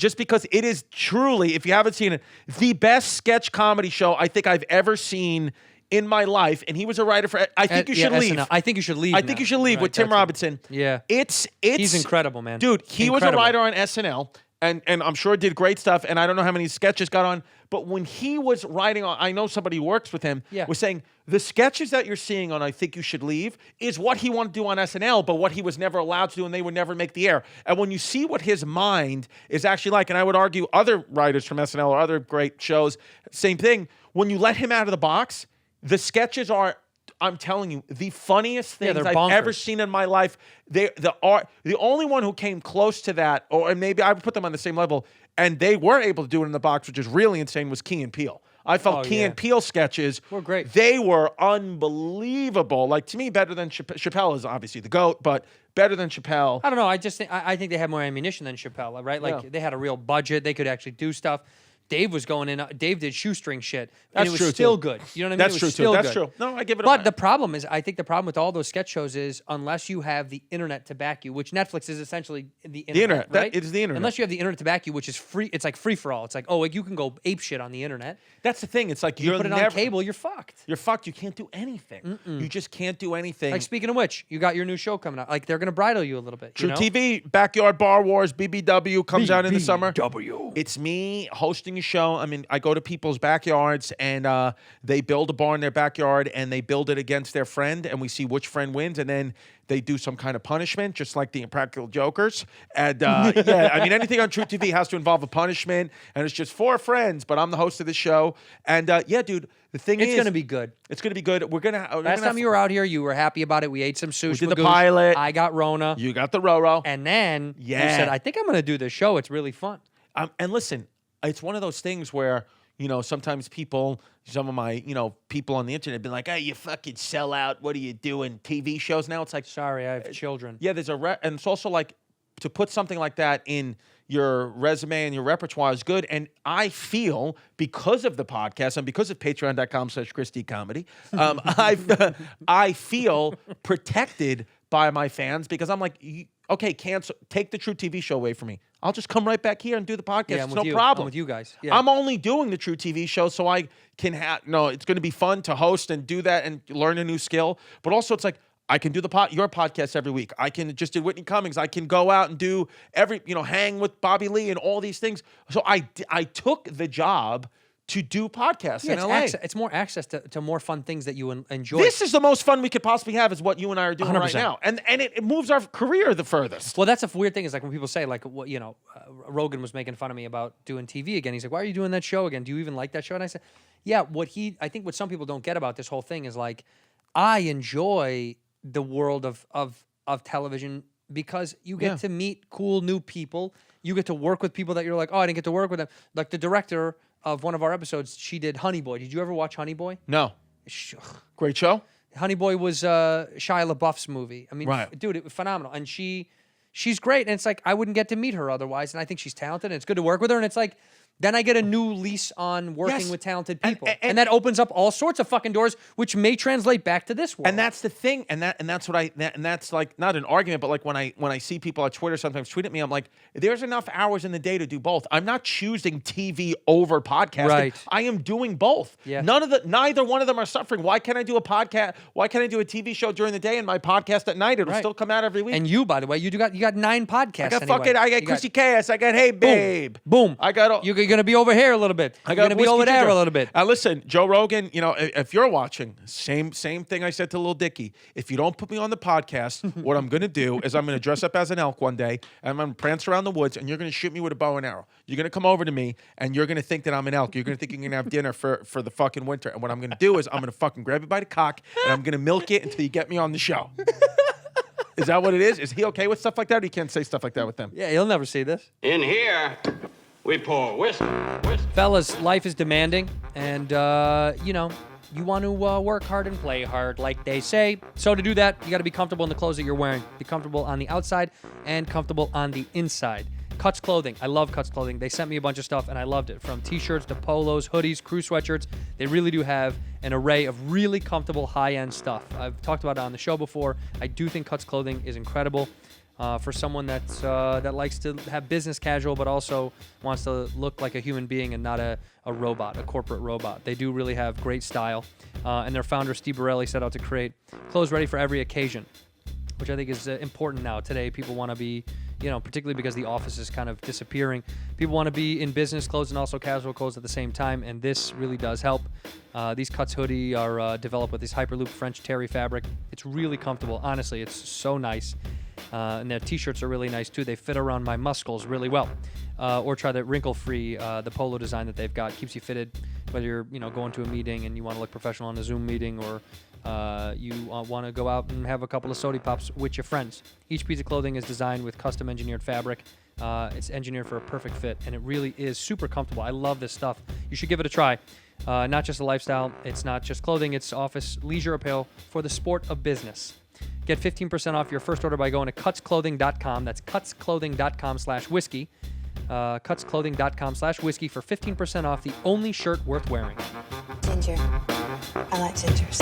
it is truly, if you haven't seen it, the best sketch comedy show I think I've ever seen in my life. And he was a writer for. I think you should leave. SNL. I think you should leave. I think you should leave with Tim Robinson. Yeah. It's He's incredible, man. Dude, he was a writer on SNL. And I'm sure did great stuff, and I don't know how many sketches got on, but when he was writing on, I know somebody who works with him, was saying, the sketches that you're seeing on I Think You Should Leave is what he wanted to do on SNL, but what he was never allowed to do, and they would never make the air. And when you see what his mind is actually like, and I would argue other writers from SNL or other great shows, same thing, when you let him out of the box, the sketches are, I'm telling you, the funniest things they're I've bonkers. ever seen in my life. The only one who came close to that, or maybe I would put them on the same level, and they were able to do it in the box, which is really insane, was Key and Peele. I felt Key and Peele sketches were great. They were unbelievable. Like, to me, better than Chappelle is obviously the GOAT, but better than Chappelle. I don't know. I just think I think they had more ammunition than Chappelle, right? Like they had a real budget. They could actually do stuff. Dave was going in. Dave did shoestring shit, and That's it was true, still too. good. You know what I mean? That's It true, was too. still That's good. true. No, I give it a But five. the problem is, I think the problem with all those sketch shows is unless you have the internet to back you, which Netflix is essentially the internet, That right? is the internet. Unless you have the internet to back you, which is free. It's like free for all. It's like, oh, like you can go ape shit on the internet. That's the thing. It's like You you're put it never, on cable, you're fucked. You're fucked. You can't do anything. You just can't do anything. Like, speaking of which, you got your new show coming out. Like, they're gonna bridle you a little bit. True you know? TV, Backyard Bar Wars, BBW comes out in the summer. BBW. It's me hosting doing a show. I mean, I go to people's backyards and they build a bar in their backyard and they build it against their friend and we see which friend wins and then they do some kind of punishment, just like the Impractical Jokers. And yeah, I mean, anything on True TV has to involve a punishment and it's just 4 friends, but I'm the host of the show. And yeah, dude, the thing is... It's going to be good. It's going to be good. We're going to... Last time you were out here, you were happy about it. We ate some sushi. We did the pilot. I got Rona. You got the Roro. And then you Yeah. said, I think I'm going to do this show. It's really fun. And listen, it's one of those things where, you know, sometimes people, some of my, you know, people on the internet have been like, hey, you fucking sell out. What are you doing? TV shows now? It's like, Sorry, I have children. yeah, there's and it's also like to put something like that in your resume and your repertoire is good. And I feel because of the podcast and because of patreon.com/ChrisDComedy, I feel protected by my fans because I'm like, okay, take the True TV show away from me. I'll just come right back here and do the podcast. Yeah, It's no problem. I'm with you guys. Yeah. I'm only doing the True TV show so I can it's going to be fun to host and do that and learn a new skill. But also it's like, I can do your podcast every week. I can just do Whitney Cummings. I can go out and do hang with Bobby Lee and all these things. So I took the job to do podcasts in LA. It's more access to more fun things that you enjoy. This is the most fun we could possibly have is what you and I are doing 100%. right now. And it moves our career the furthest. Well, that's a weird thing is like when people say like, Rogan was making fun of me about doing TV again. He's like, why are you doing that show again? Do you even like that show? And I said, yeah, I think what some people don't get about this whole thing is like, I enjoy the world of television because you get to meet cool new people. You get to work with people that you're like, oh, I didn't get to work with them. Like the director of one of our episodes, she did Honey Boy. Did you ever watch Honey Boy? No. Great show. Honey Boy was Shia LaBeouf's movie. I mean, Right. dude, it was phenomenal. And she's great. And it's like, I wouldn't get to meet her otherwise. And I think she's talented and it's good to work with her. And it's like, then I get a new lease on working Yes. with talented people. And that opens up all sorts of fucking doors, which may translate back to this world. And that's the thing, and that's what and that's like not an argument, but like when I see people on Twitter sometimes tweet at me, I'm like, there's enough hours in the day to do both. I'm not choosing TV over podcasting. Right. I am doing both. Yeah. Neither one of them are suffering. Why can't I do a podcast? Why can't I do a TV show during the day and my podcast at night? It'll Right. still come out every week. And you, by the way, you got 9 podcasts. I got Chrissy Chaos. I got Hey Babe. Boom. I got You're gonna be over here a little bit. I You're got gonna be Whiskey over there Ginger. a little bit. Listen, Joe Rogan, you know, if you're watching, same thing I said to Lil Dicky. If you don't put me on the podcast, what I'm going to do is I'm going to dress up as an elk one day, and I'm going to prance around the woods, and you're going to shoot me with a bow and arrow. You're going to come over to me, and you're going to think that I'm an elk. You're going to think you're going to have dinner for the fucking winter. And what I'm going to do is I'm going to fucking grab you by the cock, and I'm going to milk it until you get me on the show. Is that what it is? Is he okay with stuff like that? Or he can't say stuff like that with them? Yeah, you'll never see this. In here, we pour whiskey. Fellas, life is demanding, and, you want to work hard and play hard, like they say. So to do that, you got to be comfortable in the clothes that you're wearing. Be comfortable on the outside and comfortable on the inside. Cuts Clothing. I love Cuts Clothing. They sent me a bunch of stuff, and I loved it. From T-shirts to polos, hoodies, crew sweatshirts. They really do have an array of really comfortable, high-end stuff. I've talked about it on the show before. I do think Cuts Clothing is incredible. For someone that likes to have business casual, but also wants to look like a human being and not a robot, a corporate robot. They do really have great style. And their founder, Steve Borelli, set out to create clothes ready for every occasion, which I think is important now. Today, people want to be, particularly because the office is kind of disappearing, people want to be in business clothes and also casual clothes at the same time, and this really does help. These Cuts hoodie are developed with this Hyperloop French terry fabric. It's really comfortable. Honestly, it's so nice. And their T-shirts are really nice too. They fit around my muscles really well. Or try the wrinkle-free, the polo design that they've got. Keeps you fitted, whether you're going to a meeting and you want to look professional on a Zoom meeting, or you want to go out and have a couple of sody pops with your friends. Each piece of clothing is designed with custom engineered fabric. It's engineered for a perfect fit, and it really is super comfortable. I love this stuff. You should give it a try. Not just a lifestyle. It's not just clothing. It's office leisure apparel for the sport of business. Get 15% off your first order by going to cutsclothing.com. That's cutsclothing.com/whiskey. Cutsclothing.com/whiskey for 15% off the only shirt worth wearing. Ginger. I like gingers.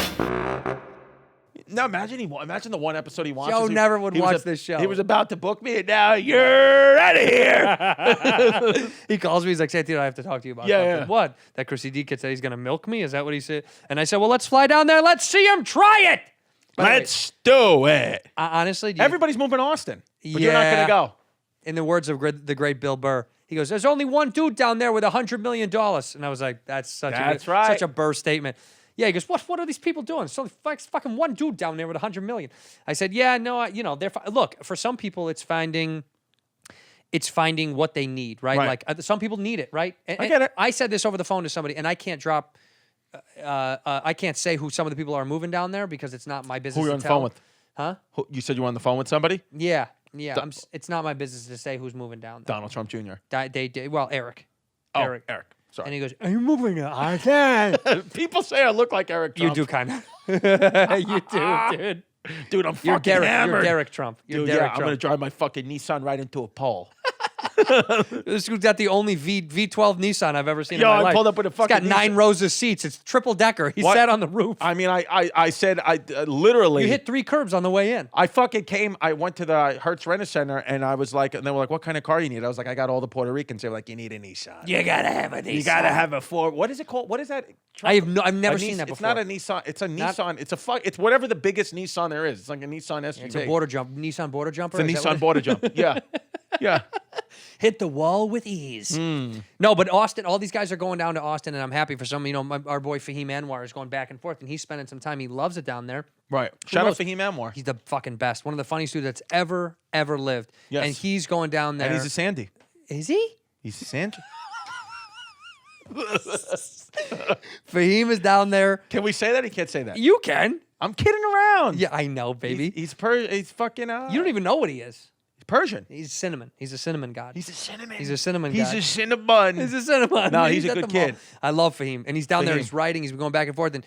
Now imagine the one episode he watches. Joe never would watch this show. He was about to book me, and now you're out of here. He calls me. He's like, Santino, I have to talk to you about something. Yeah. What? That Chrissy D kid said he's going to milk me? Is that what he said? And I said, well, let's fly down there. Let's see him try it. Let's do it. Honestly, Everybody's moving to Austin, but you're not going to go. In the words of the great Bill Burr, He goes, there's only one dude down there with $100 million. And I was like, that's such a burr statement. Yeah, he goes, what are these people doing? So fucking one dude down there with $100 million. I said, yeah, no, look, for some people it's finding what they need, right? Right. Like some people need it, right? I get it. I said this over the phone to somebody, and I can't I can't say who some of the people are moving down there because it's not my business. Who are you to on the tell. phone with? Huh? You said you were on the phone with somebody? Yeah. It's not my business to say who's moving down there. Donald Trump Jr. Eric. Oh, Eric. Sorry. And he goes, are you moving to Iceland? People say I look like Eric Trump. You do kind of. You do, dude. Dude, I'm You're fucking hammered. You're Derek Trump. Dude, Derek I'm Trump. going to drive my fucking Nissan right into a pole. This dude's got the only V12 Nissan I've ever seen Yo, in my I life. pulled up with a fucking It's got 9 rows of seats. It's triple decker. He What? sat on the roof. I mean, I said, literally. You hit 3 curbs on the way in. I fucking came. I went to the Hertz Rent Center, and I was like, and they were like, "What kind of car you need?" I was like, "I got all the Puerto Ricans." They were like, "You need a Nissan. You gotta have a Nissan. You gotta have a Ford. What is it called? What is that? I've never seen that It's before. not a Nissan. It's a Nissan. It's whatever the biggest Nissan there is. It's like a Nissan SUV. It's a Nissan border jumper. It's a Is that what Nissan border jump. Yeah, yeah. Hit the wall with ease. No, but Austin, all these guys are going down to Austin, and I'm happy for some. Our boy Fahim Anwar is going back and forth, and he's spending some time. He loves it down there. Right. Shout out knows? to Fahim Anwar. He's the fucking best. One of the funniest dudes that's ever lived. Yes. And he's going down there. And he's a Sandy. Is he? He's a Sandy. Fahim is down there. Can we say that? He can't say that. You can. I'm kidding around. Yeah, I know, baby. He's fucking. You don't even know what he is. Persian. He's cinnamon. He's a cinnamon god. He's a cinnamon. He's a cinnamon He's god. a cinnamon. He's a cinnamon. No, he's a at good the mall. kid. I love Fahim. And he's down there. Fahim. He's writing. He's been going back and forth. And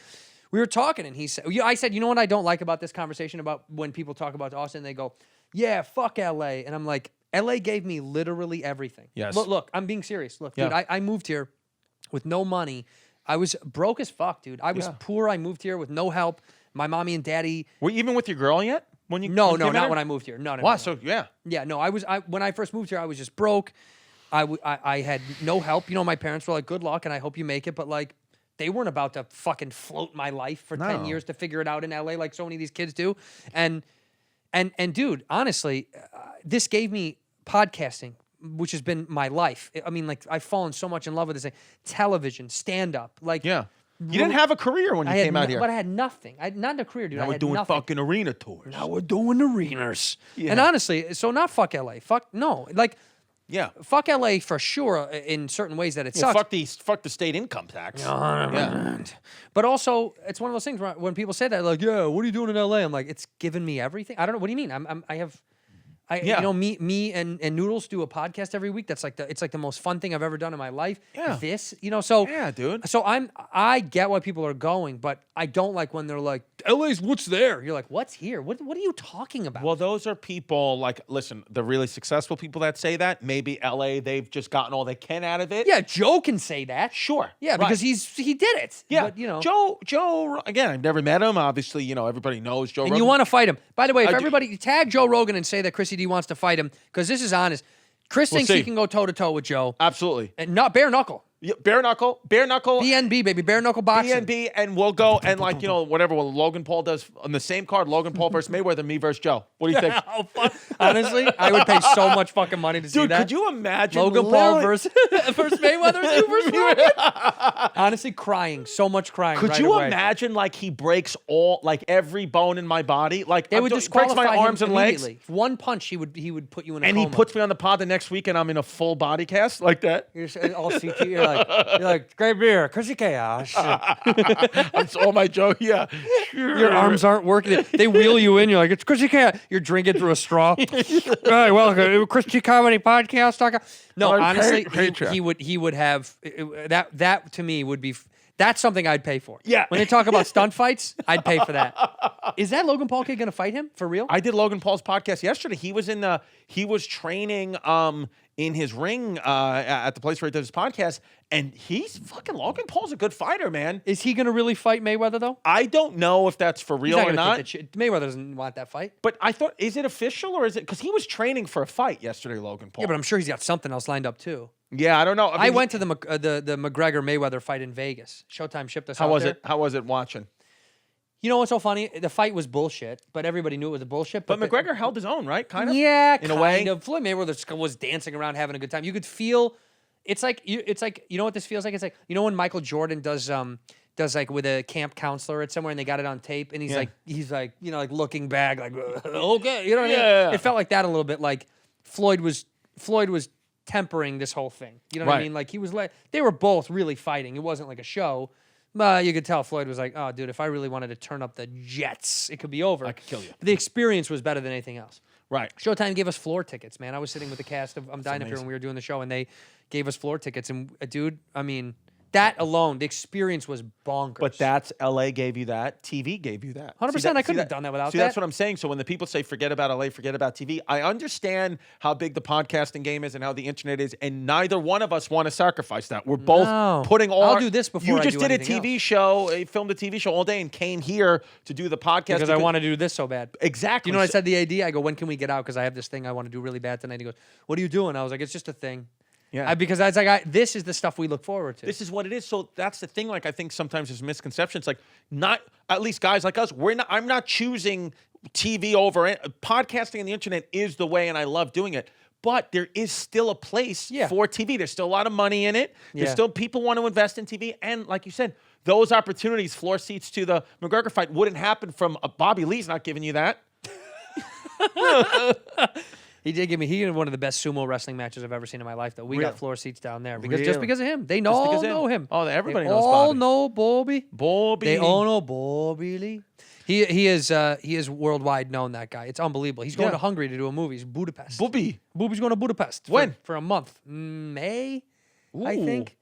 we were talking, and he said, I said, you know what I don't like about this conversation about when people talk about Austin? They go, yeah, fuck LA. And I'm like, LA gave me literally everything. Yes. Look, I'm being serious. Look, Yeah. dude, I moved here with no money. I was broke as fuck, dude. I was Yeah. poor. I moved here with no help. My mommy and daddy. Were you even with your girl yet? When you No, when you met not her? when I moved here. No. Wow. no. So yeah. Yeah, no, when I first moved here, I was just broke. I had no help. My parents were like, good luck, and I hope you make it. But, like, they weren't about to fucking float my life for 10 No. years to figure it out in LA like so many of these kids do. And dude, honestly, this gave me podcasting, which has been my life. I mean, like, I've fallen so much in love with this thing. Television, stand-up. Like, Yeah. You didn't have a career when you came out here. But I had nothing. I had not a career, dude. Now I we're had doing nothing. fucking arena tours. Now we're doing arenas. Yeah. And honestly, so not fuck LA. Fuck, no. Like, Yeah. fuck LA for sure in certain ways that it Yeah, sucks. fuck the state income tax. Yeah. But also, it's one of those things where when people say that, like, yeah, what are you doing in LA? I'm like, it's given me everything. I don't know. What do you mean? Yeah. Me and Noodles do a podcast every week. It's like the most fun thing I've ever done in my life. Yeah. So dude. So I get why people are going, but I don't like when they're like, LA's what's there? You're like, what's here? What are you talking about? Well, those are people like, listen, the really successful people that say that. Maybe LA, they've just gotten all they can out of it. yeah, Joe can say that. Sure. Yeah, Right. because he did it. Yeah, But, Joe. Again, I've never met him. Obviously, everybody knows Joe. and Rogan. you want to fight him. By the way, if I do. everybody tag Joe Rogan and say that Chrissy D wants to fight him, because this is honest. Chris We'll thinks he see. can go toe to toe with Joe, Absolutely. and not bare knuckle. Yeah, bare knuckle, BNB baby, bare knuckle boxing. BNB, and we'll go and whatever. Well, Logan Paul does on the same card. Logan Paul versus Mayweather, me versus Joe. What do you think? Oh, fuck. Honestly, I would pay so much fucking money to see Dude, that. could you imagine Logan Paul literally- versus Mayweather, you versus Rogan? Honestly, crying, so much crying. Could right you away. imagine he breaks every bone in my body? Like They would breaks disqualify my him arms and legs, immediately. One punch, he would put you in a and coma. he puts me on the pod the next week, and I'm in a full body cast like that. You're just all CT. You're like, great beer, Chrissy Chaos. That's all my joke. Yeah, Your arms aren't working. They wheel you in. You're like, it's Chrissy Chaos. You're drinking through a straw. Right, welcome, Chrissy Comedy Podcast. No, I honestly, hate you. he would have that to me would be. That's something I'd pay for. Yeah. When they talk about stunt fights, I'd pay for that. Is that Logan Paul kid going to fight him for real? I did Logan Paul's podcast yesterday. He was training in his ring at the place where he does his podcast, and Logan Paul's a good fighter, man. Is he going to really fight Mayweather though? I don't know if that's for He's real or gonna not. take that shit. Mayweather doesn't want that fight. But I thought, is it official or is it? Because he was training for a fight yesterday, Logan Paul. Yeah, but I'm sure he's got something else lined up too. Yeah, I don't know. I mean, went to the McGregor Mayweather fight in Vegas. Showtime shipped us. How out was there. it? How was it watching? You know what's so funny? The fight was bullshit, but everybody knew it was a bullshit. But McGregor held his own, right? Kind of. Yeah, in a way. Floyd Mayweather was dancing around, having a good time. You could feel. It's like you know what this feels like. It's like when Michael Jordan does like with a camp counselor at somewhere and they got it on tape and he's like like looking back like okay, you know what I mean? Yeah. It felt like that a little bit. Like Floyd was tempering this whole thing. You know what I Right. mean? Like he was they were both really fighting. It wasn't like a show. But you could tell Floyd was like, oh, dude, if I really wanted to turn up the jets, it could be over. I could kill you. The experience was better than anything else. Right. Showtime gave us floor tickets, man. I was sitting with the cast of I'm Dying Up Here when we were doing the show, and they gave us floor tickets. And, dude, I mean, that alone, the experience was bonkers. But that's LA gave you that. TV gave you that. 100%. I couldn't have done that without See, that. that's what I'm saying. So when the people say forget about LA, forget about TV, I understand how big the podcasting game is and how the internet is, and neither one of us want to sacrifice that. We're both putting all. I'll do this before you I just do did a anything TV show, filmed a TV show all day, and came here to do the podcast because I want to do this so bad. Exactly. You know what I said to the AD? I go, when can we get out? Because I have this thing I want to do really bad tonight. He goes, what are you doing? I was like, it's just a thing. Yeah. Because I was like, this is the stuff we look forward to. This is what it is. So that's the thing. Like I think sometimes there's misconceptions. Like not at least guys like us. I'm not choosing TV over it. Podcasting and the internet is the way, and I love doing it. But there is still a place for TV. There's still a lot of money in it. There's still people want to invest in TV, and like you said, those opportunities, floor seats to the McGregor fight, wouldn't happen from Bobby Lee's not giving you that. He did give me. He had one of the best sumo wrestling matches I've ever seen in my life. Though we got floor seats down there because just because of him, they all know him. Oh, everybody they knows all Bobby. know Bobby. Bobby. They all know Bobby Lee. He is worldwide known. That guy. It's unbelievable. He's going to Hungary to do a movie. He's Budapest. Bobby's going to Budapest. When? For a month. May, I think.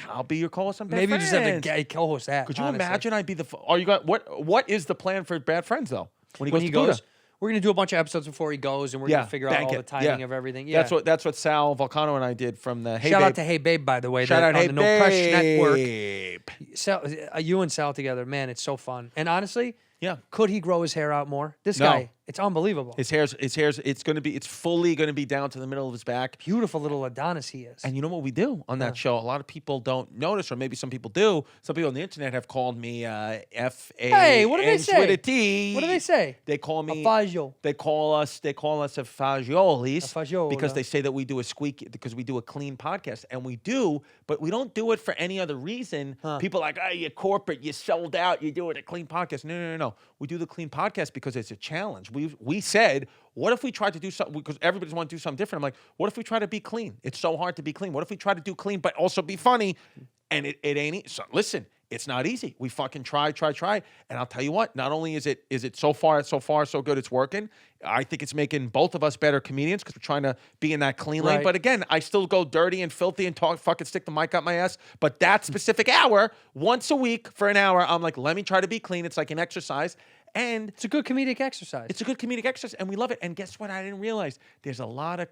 I'll be your co-host on Bad Maybe you Friends. just have to co-host that. Could you honestly. imagine? I'd be the. Are you got what is the plan for Bad Friends though? When he to goes? Buda? We're gonna do a bunch of episodes before he goes, and we're gonna figure out bank all it. the timing of everything. Yeah, That's what Sal Volcano and I did from the Hey Shout Babe. out to Hey Babe, by the way. Shout out on Hey the No Pressure Network. Babe. Sal, you and Sal together, man, it's so fun. And honestly, Yeah. could he grow his hair out more? This No. guy, it's unbelievable. His hair's it's fully gonna be down to the middle of his back. Beautiful little Adonis he is. And you know what we do on that show? A lot of people don't notice, or maybe some people do. Some people on the internet have called me F-A. Hey, what do they say? With a T. What do they say? They call me A faggio. They call us a fagiolis A fagiola. because they say that we do because we do a clean podcast, and we do, but we don't do it for any other reason. People are like, oh, you're corporate, you sold out, you do it a clean podcast. No. We do the clean podcast because it's a challenge. We said, what if we tried to do something, because everybody's want to do something different. I'm like, what if we try to be clean? It's so hard to be clean. What if we try to do clean but also be funny? And it ain't. So listen, it's not easy. We fucking try. And I'll tell you what, not only is it so far so good, it's working. I think it's making both of us better comedians because we're trying to be in that clean lane. Right. But again, I still go dirty and filthy and fucking stick the mic up my ass. But that specific hour, once a week for an hour, I'm like, let me try to be clean. It's like an exercise. And it's a good comedic exercise. it's a good comedic exercise, and we love it. And guess what? I didn't realize there's a lot of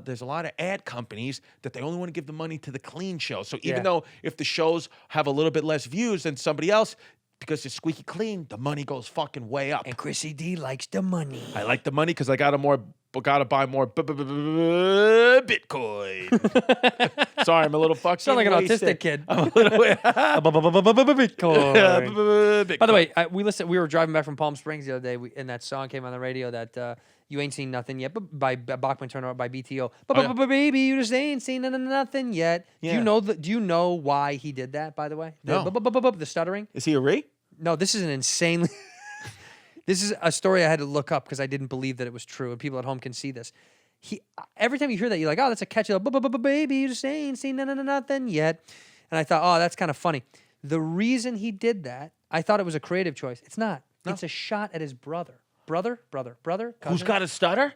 there's a lot of ad companies that they only want to give the money to the clean show. So even though if the shows have a little bit less views than somebody else, because it's squeaky clean, the money goes fucking way up. And Chrissy D likes the money. I like the money because I gotta buy more Bitcoin. Sorry, I'm a little fucking Sound like an wasted. autistic kid. I'm a little Bitcoin. By the way, we were driving back from Palm Springs the other day, and that song came on the radio that You Ain't Seen Nothing Yet, but by Bachman Turner by BTO. Baby, you just ain't seen nothing yet. Yeah. Do you know why he did that, by the way? No. The stuttering? Is he a re? No, this is an insanely... This is a story I had to look up because I didn't believe that it was true, and people at home can see this. Every time you hear that, you're like, oh, that's a catchy little baby, you just ain't seen nothing yet. And I thought, oh, that's kind of funny. The reason he did that, I thought it was a creative choice. It's not. No. It's a shot at his brother. Brother? Cousin? Who's got a stutter?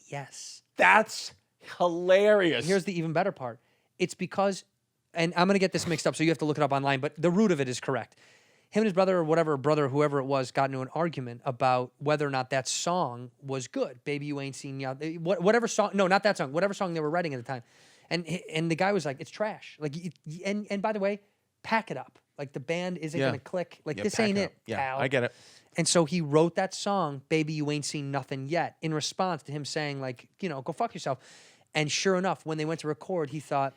Yes. That's hilarious. Here's the even better part. It's because, and I'm going to get this mixed up, so you have to look it up online, but the root of it is correct. Him and his brother or whoever it was, got into an argument about whether or not that song was good. Baby, you ain't seen whatever song. No, not that song. Whatever song they were writing at the time. And the guy was like, it's trash. Like, and by the way, pack it up. Like, the band isn't going to click. Like, this ain't it, Yeah, pal. I get it. And so he wrote that song, Baby, You Ain't Seen Nothing Yet, in response to him saying, like, go fuck yourself. And sure enough, when they went to record, he thought,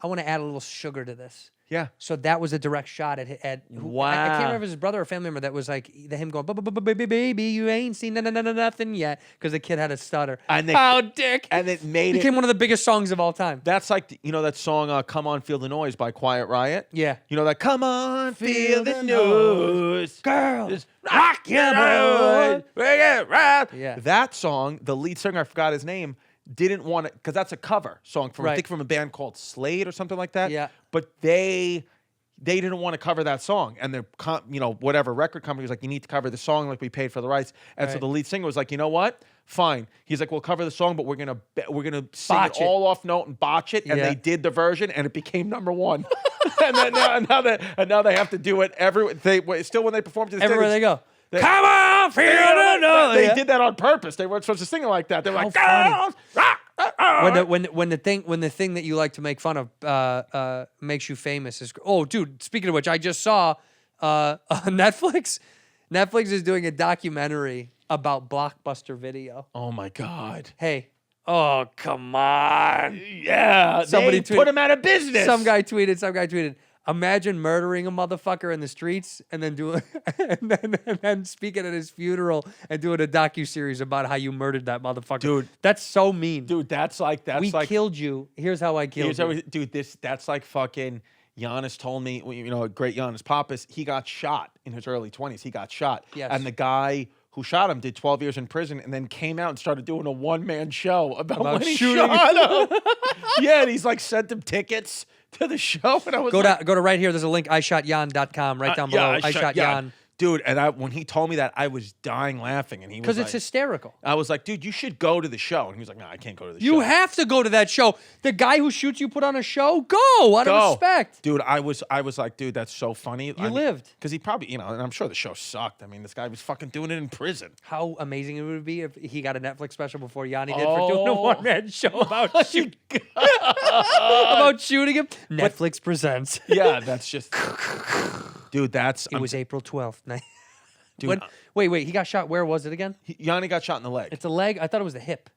I want to add a little sugar to this. Yeah. So that was a direct shot at who, I can't remember if it was his brother or family member that was like him going, baby, you ain't seen nothing yet, because the kid had a stutter. And they- How dick. And it made became it. one of the biggest songs of all time. That's like, you know that song, Come On Feel the Noise by Quiet Riot? Yeah. You know that, come on, feel the noise. Girl. Just rock your boat. Bring it right. Yeah. That song, the lead singer, I forgot his name, didn't want it, because that's a cover song from, I Right. think from a band called Slade or something like that. Yeah. But they didn't want to cover that song, and the whatever record company was like, you need to cover the song, like we paid for the rights. And so Right. the lead singer was like, you know what? Fine. He's like, we'll cover the song, but we're gonna sing Botch it it. all off note and botch it. And Yeah. they did the version, and it became #1. and then now they have to do it still when they perform to this day, Everywhere they go. they- Come on, feel the noise. They did that on purpose. They weren't supposed to sing it like that. They were like, funny. "Girls, rock, When the thing that you like to make fun of makes you famous is, oh dude, speaking of which, I just saw on Netflix is doing a documentary about Blockbuster Video. Oh my God. Hey, oh come on. Yeah. Somebody they put him out of business. Some guy tweeted, imagine murdering a motherfucker in the streets and then and then speaking at his funeral and doing a docuseries about how you murdered that motherfucker. Dude. That's so mean. Dude, that's like we killed you. Here's how I killed you. Dude, that's like fucking Giannis told me, you know, great Giannis Papas, he got shot in his early 20s. He got shot. Yes. And the guy who shot him did 12 years in prison and then came out and started doing a one-man show about when he shooting. shot him. Yeah, and he's like sent him tickets to the show. And I was Go like, to right here. There's a link, ishotyan.com, right down below. I shot Yan. Dude, and when he told me that, I was dying laughing. And he was Because like, it's hysterical. I was like, dude, you should go to the show. And he was like, no, I can't go to the show. You have to go to that show. The guy who shoots you put on a show. Go out of respect. Dude, I was like, dude, that's so funny. You lived. Because he probably, and I'm sure the show sucked. I mean, this guy was fucking doing it in prison. How amazing it would be if he got a Netflix special before Yanni did for doing a one-man show about about shooting him. Netflix presents. Yeah, that's just, dude, It was April 12th. Dude, Wait, he got shot. Where was it again? Yanni got shot in the leg. It's a leg. I thought it was the hip.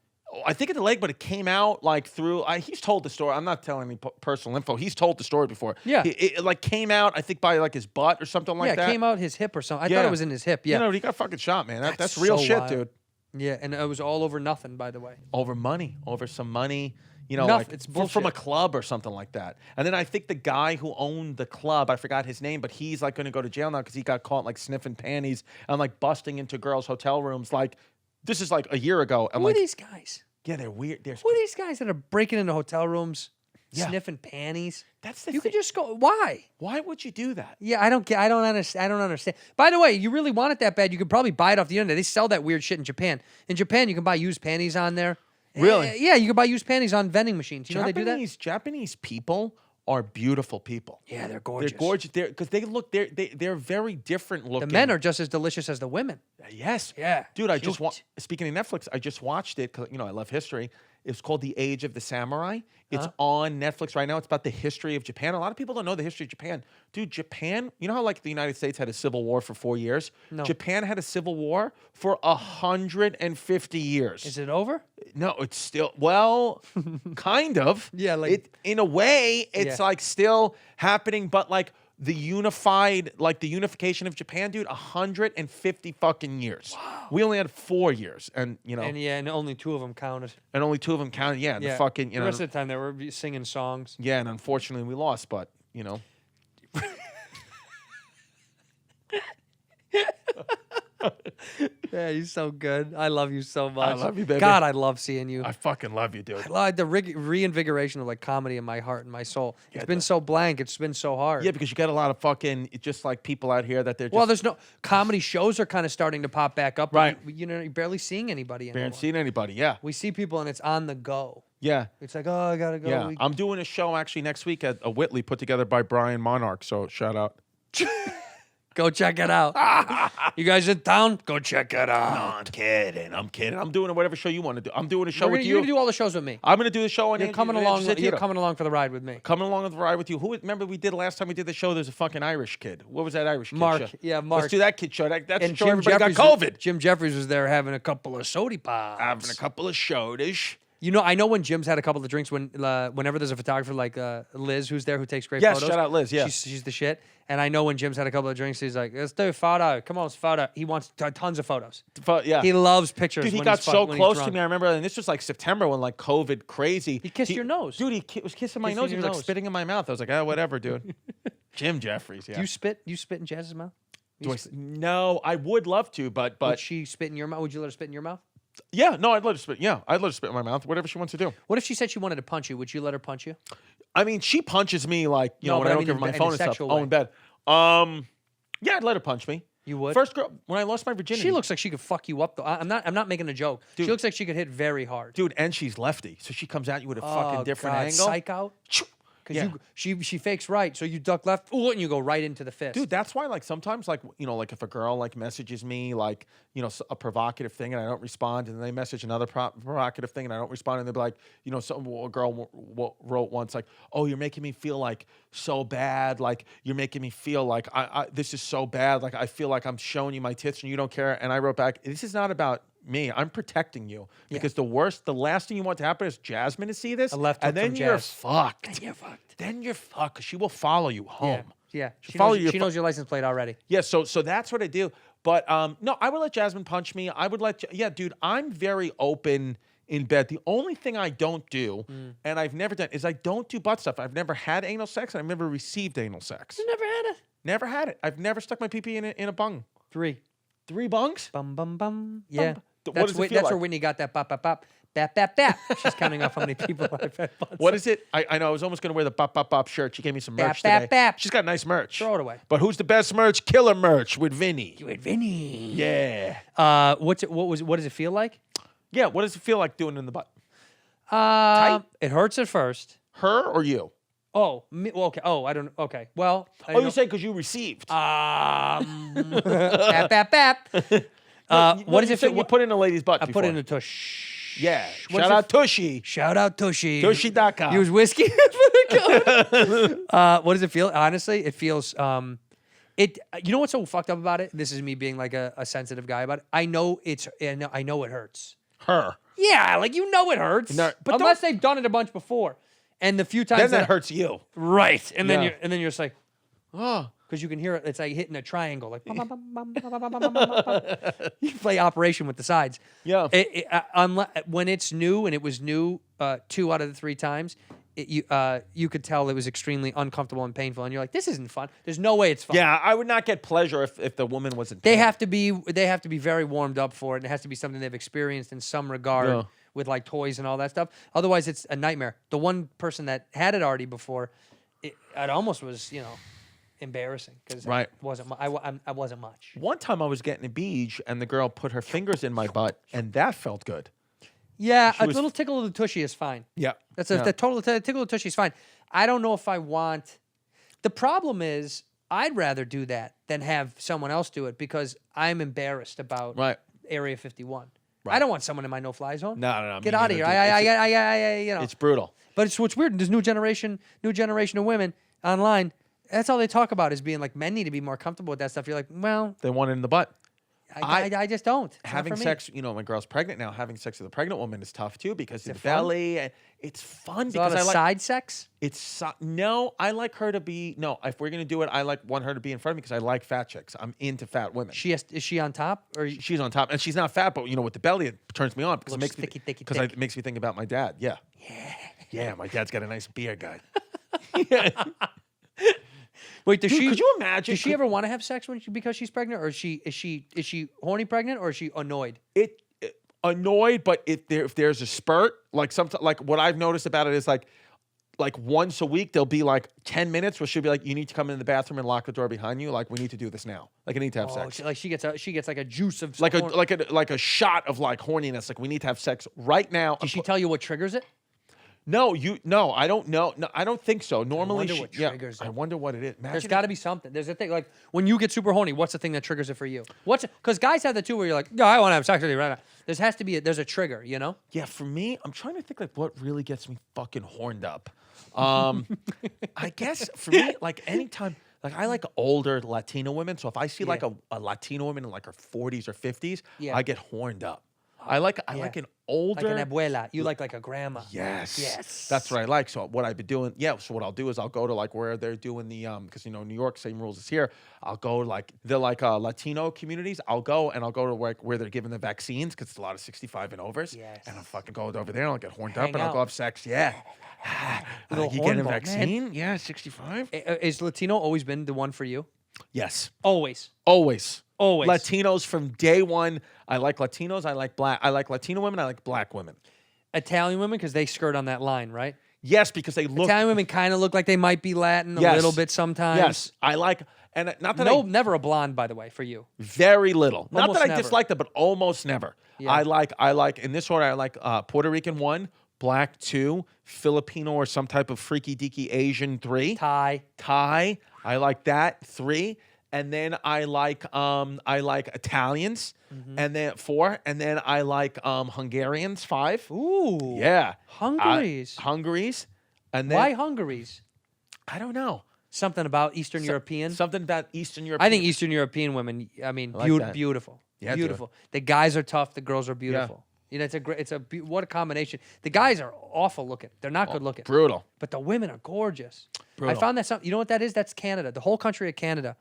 I think in the leg, but it came out like through. He's told the story. I'm not telling any personal info. He's told the story before. Yeah. It like came out, I think, by like his butt or something like that. Yeah, it came out his hip or something. I Yeah. thought it was in his hip. Yeah. You know, he got fucking shot, man. That's real so shit, wild. dude. Yeah, and it was all over nothing, by the way. Over money, over some money. You know, Enough, like it's from a bullshit. club or something like that. And then I think the guy who owned the club, I forgot his name, but he's like going to go to jail now because he got caught like sniffing panties and like busting into girls' hotel rooms. Like, this is like a year ago. I'm Who like, are these guys? yeah, they're weird. Who are these guys that are breaking into hotel rooms, Yeah. sniffing panties? That's the You could thing. just go. Why? Why would you do that? Yeah, I don't get. I don't understand. By the way, you really want it that bad? You could probably buy it off the internet. They sell that weird shit in Japan. In Japan, you can buy used panties on there. Really? Yeah, you can buy used panties on vending machines. You know they do that. Japanese people are beautiful people. Yeah, they're gorgeous. They're gorgeous. Because they're very different looking. The men are just as delicious as the women. Yes. Yeah, Dude, I cute. just speaking of Netflix, I just watched it because, you know, I love history. It's called The Age of the Samurai. It's on Netflix right now. It's about the history of Japan. A lot of people don't know the history of Japan. Dude, Japan, you know how like the United States had a civil war for 4 years? No. Japan had a civil war for 150 years. Is it over? No, it's still, well, kind of. Yeah, like- it, in a way, it's Yeah. like still happening, but like the unification of Japan, dude, 150 fucking years. Wow. We only had 4 years, and you know, And only 2 of them counted. and only 2 of them counted. Yeah, the fucking, you the know, rest of the time they were singing songs. yeah, and unfortunately we lost, but you know. Yeah, you're so good. I love you so much. love you, baby. God, I love seeing you. I fucking love you, dude. I love the reinvigoration of like comedy in my heart and my soul. It's been so blank. It's been so hard. Yeah, because you got a lot of fucking just like people out here that they're just Well, there's no comedy shows are kind of starting to pop back up. but Right. you're barely seeing anybody anymore. barely seeing anybody. Yeah, We see people and it's on the go. yeah. It's like, oh, I gotta go. Yeah, I'm doing a show actually next week at a Whitley put together by Brian Monarch. So shout out. Go check it out. You guys in town? Go check it out. No, I'm kidding. I'm doing whatever show you want to do. I'm doing a show with You're you. gonna do all the shows with me. I'm gonna do the show. You're coming along. You're coming along for the ride with me. Coming along with the ride with you. Remember we did last time we did the show? There's a fucking Irish kid. What was that Irish kid Mark. show? Yeah, Mark. Let's do that kid show. That's And the show everybody got COVID. Jim Jeffries was there having a couple of sody pops. Having a couple of sodas. You know, I know when Jim's had a couple of drinks, whenever there's a photographer like Liz who's there who takes great Yes, photos. shout out Liz, yeah. She's the shit. And I know when Jim's had a couple of drinks, he's like, let's do a photo. Come on, it's photo. He wants tons of photos. Yeah. He loves pictures. Dude, he when got he's so when he's close to drunk. me. I remember, and this was like September when like COVID crazy. He kissed your nose. Dude, was kissing my Kissing nose. He your was like nose. spitting in my mouth. I was like, oh, whatever, dude. Jim Jeffries, yeah. Do you spit? You spit in Jazz's mouth? No, I would love to, but Would she spit in your mouth? Would you let her spit in your mouth? yeah, no, I'd let her spit. Yeah, I'd let her spit in my mouth. Whatever she wants to do. What if she said she wanted to punch you? Would you let her punch you? I mean, she punches me like No, when but I I don't mean give her in my a phone and stuff. sexual Oh, way. in bed. Yeah, I'd let her punch me. You would? First girl when I lost my virginity. She looks like she could fuck you up though. I'm not making a joke. Dude. She looks like she could hit very hard. dude, and she's lefty, so she comes at you with a fucking different angle. Psych out. Because Yeah. she fakes right, so you duck left, ooh, and you go right into the fist. Dude, that's why, like, sometimes, like, you know, like, if a girl, like, messages me, like, you know, a provocative thing and I don't respond, and they message another provocative thing and I don't respond, and they'll be like, you know, a girl wrote once, like, oh, you're making me feel, like, so bad. Like, you're making me feel like this is so bad. Like, I feel like I'm showing you my tits and you don't care. And I wrote back, this is not about me. I'm protecting you. Because the last thing you want to happen is Jasmine to see this. A left and hook then from you're Jazz. fucked. Then you're fucked. Then you're fucked. 'Cause she will follow you home. Yeah. She'll follow She you. knows your license plate already. Yeah, so that's what I do. But no, I would let Jasmine punch me. I would dude, I'm very open in bed. The only thing I don't do, and I've never done, is I don't do butt stuff. I've never had anal sex, and I've never received anal sex. You never had it. Never had it. I've never stuck my pee-pee in a bung. 3. 3 bungs? Bum bum bum. Yeah. What That's does it where, feel that's like? where Whitney got that bop bop bop. Bap bap bap. She's counting off how many people I've had butts. What is it? I know. I was almost going to wear the bop, bop, bop shirt. She gave me some Bap, merch bap, today. bap. She's got nice merch. Throw it away. But who's the best merch? Killer merch with Vinny. With Vinny. Yeah. What does it feel like? Yeah, what does it feel like doing it in the butt? It hurts at first. Her or you? Oh, well, okay. Oh, I don't. Okay. Well. Oh, you say because you received. Bap bap bap. What does it feel? You put in a lady's butt I before. put in a tush. Yeah. What Shout does out it- Tushy. Shout out Tushy. Tushy.com. Use whiskey for the code. What does it feel? Honestly, it feels. You know what's so fucked up about it? This is me being like a sensitive guy about it. I know it hurts. Her. Yeah, like you know it hurts. No, but unless they've done it a bunch before, and the few times Then that hurts you. right? And then Yeah. you're just like, Oh. because you can hear it. It's like hitting a triangle, like bum, bum, bum, bum, bum, bum, bum, bum, bum. You play Operation with the sides. Yeah. When it's new and it was new 2 out of the 3 times, you could tell it was extremely uncomfortable and painful, and you're like, this isn't fun. There's no way it's fun. Yeah, I would not get pleasure if the woman wasn't. They have to be very warmed up for it, and it has to be something they've experienced in some regard Yeah. with like toys and all that stuff. Otherwise, it's a nightmare. The one person that had it already before, it almost was embarrassing because Right. I wasn't much. One time I was getting a beach and the girl put her fingers in my butt, and that felt good. Yeah, a was- little tickle of the tushy is fine. Yeah. That's Yeah. the total tickle of the tushy is fine. I don't know if I want. The problem is, I'd rather do that than have someone else do it because I'm embarrassed about Right. Area 51. Right. I don't want someone in my no-fly zone. No. Get me out of neither, here. dude. You know. It's brutal. But it's what's weird. There's new generation of women online. That's all they talk about is being like, men need to be more comfortable with that stuff. You're like, well, They want it in the butt. I just don't. It's not Having for me. sex, my girl's pregnant now. Having sex with a pregnant woman is tough too because of it the fun? belly. And it's fun It's a lot because of I like side sex. no. I like her to be no. If we're gonna do it, I want her to be in front of me because I like fat chicks. I'm into fat women. Is she on top or She's on top, and she's not fat, but with the belly, it turns me on because it Looks makes me thicky, because thick. it makes me think about my dad. Yeah. Yeah. My dad's got a nice beard, guy. Wait, does Dude, she? could you imagine? Does she ever want to have sex because she's pregnant, or is she horny pregnant, or is she annoyed? It annoyed, but if there's a spurt, like what I've noticed about it is like once a week there'll be like 10 minutes where she'll be like, you need to come in the bathroom and lock the door behind you. Like we need to do this now. Like I need to have sex. She gets like a juice of Like a shot of like horniness. Like we need to have sex right now. Does she tell you what triggers it? No, I don't know. No, I don't think so. Normally, wonder what triggers it. I wonder what it is. There's got to be something. There's a thing like when you get super horny. What's the thing that triggers it for you? Because guys have that too, where you're like, no, I want to have sex with you right now. There's a trigger, Yeah, for me, I'm trying to think like what really gets me fucking horned up. I guess for me, like anytime, like I like older Latino women. So if I see like a Latino woman in like her 40s or 50s, Yeah. I get horned up. I like an Like older. an abuela. You like a grandma. Yes. Yes. That's what I like. So what I've been doing, so what I'll do is I'll go to like where they're doing the because New York, same rules as here. I'll go like they're like Latino communities. I'll go to where they're giving the vaccines because it's a lot of 65 and overs. Yes. And I'll fucking go over there and I'll get horned up Hang and I'll go out. have sex. Yeah. Little You get a hornball, man. vaccine? Yeah, 65. Is Latino always been the one for you? Yes. Always. Always. Always. Latinos from day one. I like Latinos. I like black. I like Latino women. I like black women. Italian women, because they skirt on that line, right? Yes, because they look. Italian women kind of look like they might be Latin a Yes. little bit sometimes. Yes, I like, and not that No, I never a blonde, by the way, for you. very little. Not Almost that I never. dislike them, but almost never. Yeah. I like in this order. I like Puerto Rican 1, black 2, Filipino or some type of freaky deaky Asian 3, Thai. Thai. I like that 3, and then I like Italians, and then 4, and then I like Hungarians 5. Ooh. Yeah, Hungaries. Hungaries, and then Why Hungaries? I don't know. Something about Eastern European. Something about Eastern European. I think Eastern European women. I mean, like that. beautiful. Yeah, dude. beautiful. The guys are tough. The girls are beautiful. You know, what a combination. The guys are awful looking. They're not good looking. Brutal. But the women are gorgeous. Brutal. I found that you know what that is? That's Canada. The whole country of Canada.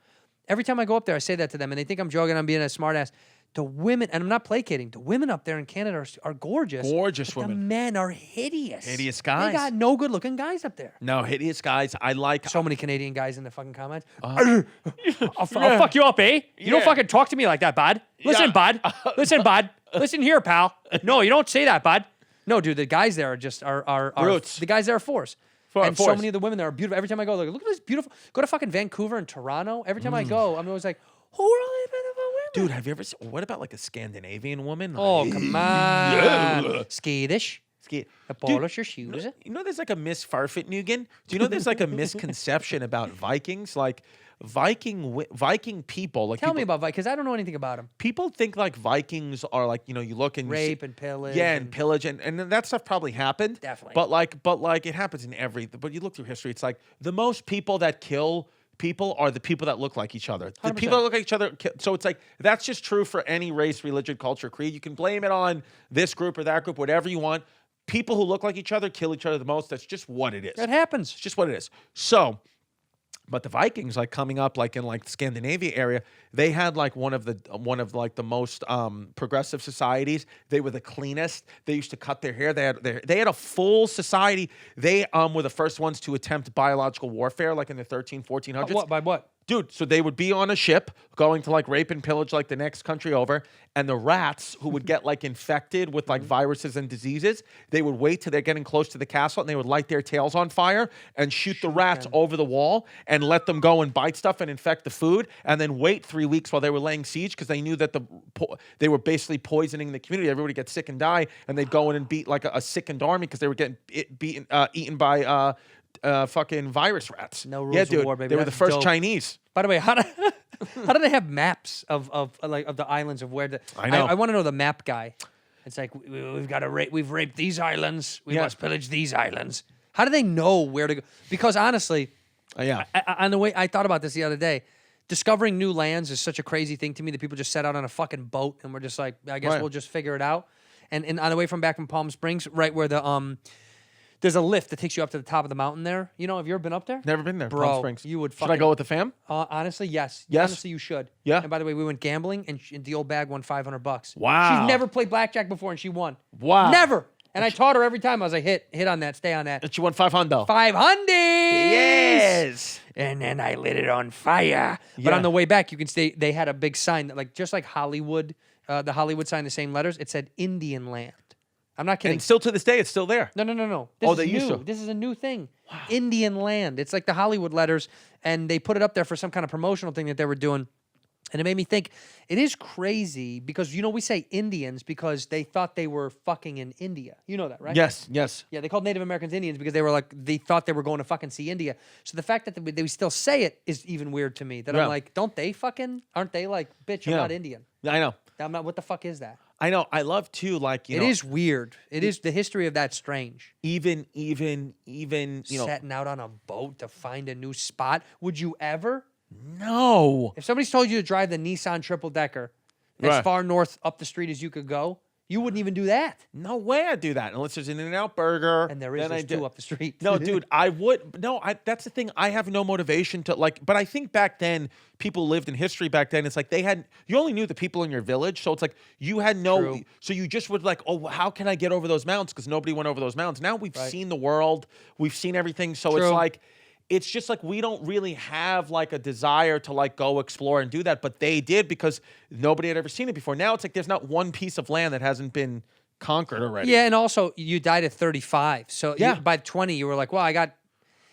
Every time I go up there, I say that to them, and they think I'm joking. I'm being a smartass. The women, and I'm not placating. The women up there in Canada are gorgeous. Gorgeous but women. The men are hideous. Hideous They guys. got no good looking guys up there. No, hideous guys. I like. So many Canadian guys in the fucking comments. I'll fuck you up, eh? You don't Yeah. fucking talk to me like that, bud. Listen, Yeah. bud. Listen, bud. Listen here, pal. No, you don't say that, bud. No, dude, the guys there are just are Brutes. the guys there are force. For- And so force. many of the women there are beautiful. Every time I go, look at this beautiful. Go to fucking Vancouver and Toronto. Every time I go, I'm always like, who are all these beautiful women? Dude, have you ever seen, what about like a Scandinavian woman? Oh, Like, come on. Swedish. ski- The Dude, polish your shoes. You know there's like a Miss Farfitnugan? Do you know there's like a misconception about Vikings? Like Viking people, like Tell me people, about Vikings, because I don't know anything about them. people think like Vikings are like, you look and you see- Rape and pillage. yeah, and pillage, and then that stuff probably happened. Definitely. But like it happens in every. But you look through history, it's like the most people that kill people are the people that look like each other. The 100%. people that look like each other. So it's like that's just true for any race, religion, culture, creed. You can blame it on this group or that group, whatever you want. People who look like each other kill each other the most. That's just what it is. That happens. It's just what it is. So, but the Vikings, like coming up, like in like the Scandinavia area, they had like one of the most progressive societies. They were the cleanest. They used to cut their hair. They had a full society. They were the first ones to attempt biological warfare, like in the 1400s. What? By what? Dude, so they would be on a ship going to like rape and pillage like the next country over, and the rats who would get like infected with like viruses and diseases, they would wait till they're getting close to the castle and they would light their tails on fire and shoot the rats over the wall and let them go and bite stuff and infect the food, and then wait 3 weeks while they were laying siege because they knew that they were basically poisoning the community. Everybody gets sick and die, and they'd go in and beat like a sickened army because they were getting eaten by fucking virus rats. No rules yeah, of dude, war, baby. they were the That's first dope. Chinese. By the way, how do they have maps of the islands of where the? I know. I want to know the map guy. It's like we've got to we've raped these islands. We Yeah. must pillage these islands. How do they know where to go? Because honestly, Yeah. on the way I thought about this the other day. Discovering new lands is such a crazy thing to me that people just set out on a fucking boat and we're just like, I guess Right. we'll just figure it out. And on the way back from Palm Springs, right where the there's a lift that takes you up to the top of the mountain there. You know, have you ever been up there? Never been there. Bro, Palm Springs. you would Should I fucking- go with the fam? Honestly, yes. Yes? Honestly, you should. Yeah. And by the way, we went gambling, and the old bag won $500. Wow. She's never played blackjack before, and she won. Wow. Never. And I taught her every time. I was like, hit on that, stay on that. And she won 500. 500. Yes. And then I lit it on fire. But Yeah. on the way back, you can stay. They had a big sign that, like, just like Hollywood, the Hollywood sign, the same letters. It said Indian Land. I'm not kidding. And still to this day, it's still there. No. This Oh, is they new. used to. This is a new thing. Indian Land. It's like the Hollywood letters, and they put it up there for some kind of promotional thing that they were doing. And it made me think, it is crazy because, we say Indians because they thought they were fucking in India. You know that, right? Yes, yes. Yeah, they called Native Americans Indians because they thought they were going to fucking see India. So the fact that they still say it is even weird to me. That Yeah. I'm like, aren't they like, bitch, I'm Yeah. not Indian. I know. I'm not, what the fuck is that? I know. I love too, like, It is weird. It is, the history of that's strange. even, Setting out on a boat to find a new spot. Would you ever? no. If somebody's told you to drive the Nissan triple decker as Right. far north up the street as you could go, You wouldn't even do that. No way I'd do that unless there's an In-N-Out Burger. And there is, then there's I do. two up the street. No, dude, I would. No, that's the thing. I have no motivation to like. But I think back then, people lived in history back then. It's like they had. You only knew the people in your village, so it's like you had no. True. So you just would like, oh, how can I get over those mountains? Because nobody went over those mountains. Now we've seen the world. We've seen everything. So it's True. like. It's just like we don't really have like a desire to like go explore and do that, but they did because nobody had ever seen it before. Now it's like there's not one piece of land that hasn't been conquered already. Yeah, and also you died at 35. So Yeah. by 20, you were like, well, I got.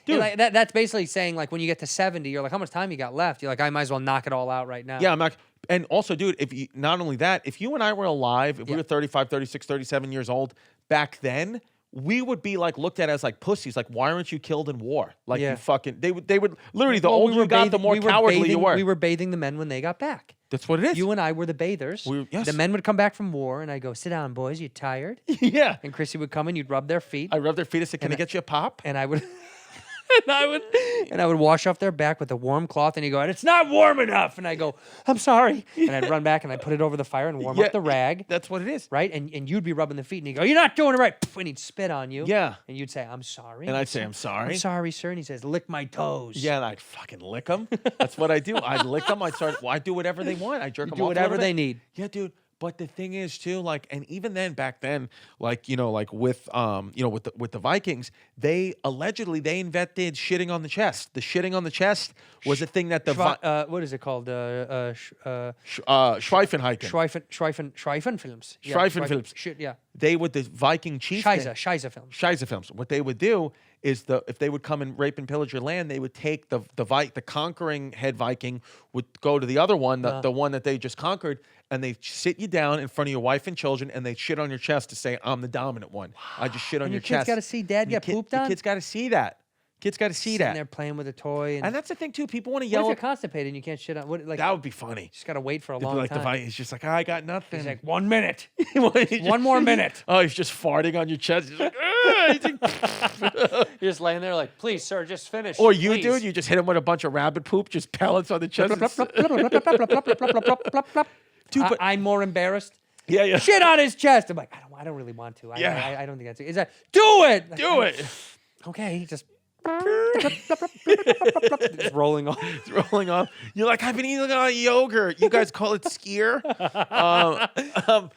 Dude. Like, that's basically saying like when you get to 70, you're like, how much time you got left? You're like, I might as well knock it all out right now. Yeah, I'm not. And also, dude, if you, not only that, if you and I were alive, if we were 35, 36, 37 years old back then, we would be like looked at as like pussies. Like, why aren't you killed in war? Like you fucking they would literally the Well, older you got, the more cowardly you were. We were bathing the men when they got back. That's what it is. You and I were the bathers. Yes. The men would come back from war, and I'd go, sit down, boys, you tired? Yeah. And Chrissy would come and you'd rub their feet. I rubbed their feet. I said, "Can I get you a pop?" And I would... And I would wash off their back with a warm cloth, and he'd go, it's not warm enough. And I go, I'm sorry. And I'd run back and I'd put it over the fire and warm up the rag. That's what it is. Right? And you'd be rubbing the feet, and he'd go, you're not doing it right. And he'd spit on you. Yeah. And you'd say, I'm sorry. And I'd say, "I'm sorry." I'm sorry, sir. And he says, lick my toes. Yeah, and I'd fucking lick them. That's what I do. I'd lick them. I do whatever they want. I jerk them do off a whatever little they bit. need. Yeah, dude. But the thing is too, like, and even then, back then, like, you know, like with with the Vikings, they allegedly they invented shitting on the chest. The shitting on the chest was a thing that the What is it called? Schweifenhiken. Schweifen films. Yeah, Schweifenfilms. Shit, yeah. They would the Viking chief. Scheisse films. Scheisse films. What they would do is if they would come and rape and pillage your land, they would take the conquering head Viking would go to the other one, the one that they just conquered, and they sit you down in front of your wife and children, and they shit on your chest to say, "I'm the dominant one. I just shit on And your your chest." kids got to see dad get pooped on. The kids got to see that. Kids got to see Sitting that. there playing with a toy. And that's the thing too. People want to what if yell. you're constipated and you can't shit on? What, like, That would be funny. just got to wait for a It'd be long like time. the Viking. He's just like, I got nothing. He's like, 1 minute. He's One more minute. Oh, he's just farting on your chest. He's like, "Ugh." He's like, You're just laying there like, please, sir, just finish. or you, please." dude, you just hit him with a bunch of rabbit poop, just pellets on the chest. Dude, but I'm more embarrassed. yeah, yeah. Shit on his chest. I'm like, I don't really want to. Yeah. I don't think that's it. Is that do it? Do it. Okay, just it's rolling off. It's rolling off. You're like, I've been eating a lot of yogurt. You guys call it skier.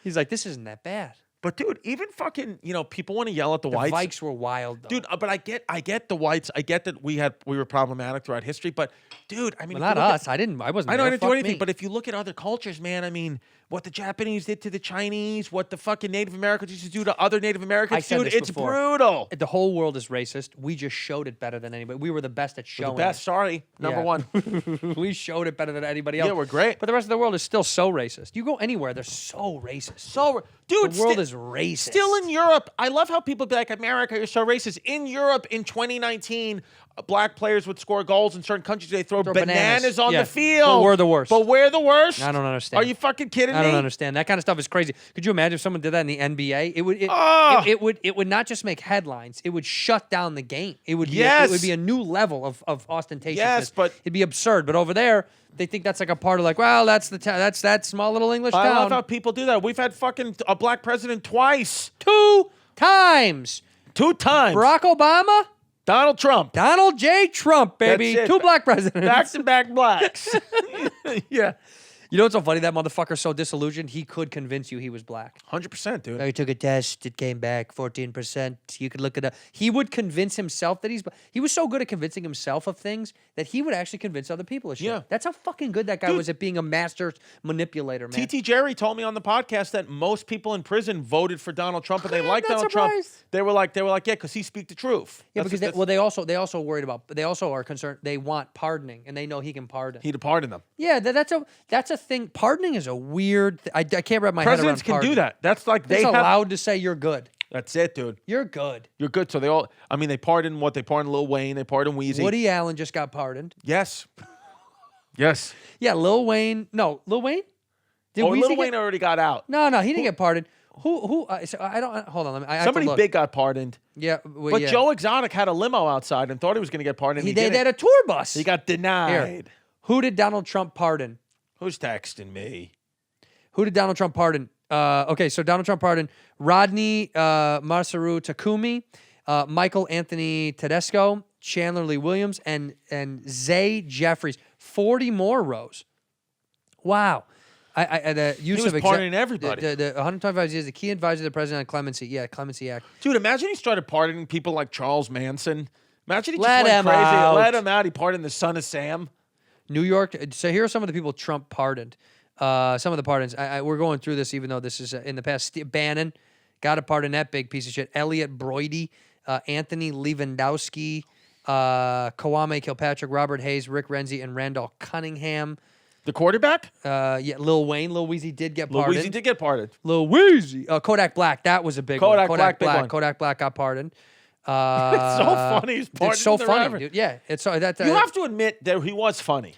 He's like, this isn't that bad. But dude, even fucking, people want to yell at the The whites. Vikes were wild, though. Dude, but I get the whites. I get that we were problematic throughout history. But dude, I mean, Well, if not you look us. I wasn't. I know I there. didn't do Fuck anything. me. But if you look at other cultures, man, I mean, what the Japanese did to the Chinese, what the fucking Native Americans used to do to other Native Americans, I said dude, this it's before. brutal. The whole world is racist. We just showed it better than anybody. We were the best at The showing best, it. sorry, number Yeah. one. We showed it better than anybody else. Yeah, we're great. But the rest of the world is still so racist. You go anywhere, they're so racist. So, dude, The world is racist. Still in Europe, I love how people be like, America, you're so racist. In Europe, in 2019, black players would score goals in certain countries. They throw bananas on Yeah. the field. But we're the worst. But we're the worst. I don't understand. Are you fucking kidding me? I don't understand. That kind of stuff is crazy. Could you imagine if someone did that in the NBA? It would not just make headlines. It would shut down the game. It would Yes. it would be a new level of ostentatiousness. Yes, but- it'd be absurd. But over there, they think that's like a part of like, well, that's that's that small little English I town. love how people do that. We've had fucking a black president twice. 2 times. 2 times. Barack Obama, Donald Trump. Donald J. Trump, baby. That's it. 2 black presidents. Back-to-back blacks. Yeah. You know what's so funny? That motherfucker's so disillusioned, he could convince you he was black. 100%, dude. I took a test. It came back 14%. You could look it up. He would convince himself that he was so good at convincing himself of things that he would actually convince other people of shit. Yeah. That's how fucking good that guy was at being a master manipulator, man. TT Jerry told me on the podcast that most people in prison voted for Donald Trump and they liked not Donald Trump. surprised. They were like, yeah, because he speak the truth. Yeah, That's- because they also worried about. They also are concerned. They want pardoning, and they know he can pardon. he'd pardon them. Yeah, that's a thing. Pardoning is a weird. I can't wrap my head around. Presidents can do pardoning. that. That's like They're they have. allowed to say you're good. That's it, dude. You're good. You're good. So they pardon what? They pardon Lil Wayne. They pardon Weezy. Woody Allen just got pardoned. Yes. Yes. Yeah, Lil Wayne. No, Lil Wayne. Did Or Weezy Lil get- Wayne already got out. No, he didn't get pardoned. Who? So I don't. Hold on. I have to Somebody look. big got pardoned. Yeah, well, But yeah. Joe Exotic had a limo outside and thought he was going to get pardoned. They didn't. had a tour bus. He got denied. Here. Who did Donald Trump pardon? Who's texting me? Who did Donald Trump pardon? Okay, so Donald Trump pardoned Rodney Masaru Takumi, Michael Anthony Tedesco, Chandler Lee Williams, and Zay Jeffries. 40 more rows. Wow. The use He was of pardoning everybody. The 125 years, the key advisor to the president on clemency. Yeah, Clemency Act. Dude, imagine he started pardoning people like Charles Manson. Imagine he just Let went him crazy. out. Let him out. He pardoned the son of Sam. New York. So here are some of the people Trump pardoned. Some of the pardons. We're going through this, even though this is in the past. Bannon got to pardon that big piece of shit. Elliot Broidy, Anthony Lewandowski, Kwame Kilpatrick, Robert Hayes, Rick Renzi, and Randall Cunningham. The quarterback? Yeah, Lil Wayne. Lil Weezy did get pardoned. Lil Weezy did get pardoned. Lil Weezy. Kodak Black. That was a big Kodak one. Black, big one. Kodak Black got pardoned. It's so funny. He's pardoning It's so the funny, rapper. dude. Yeah. It's so that. You have to admit that he was funny.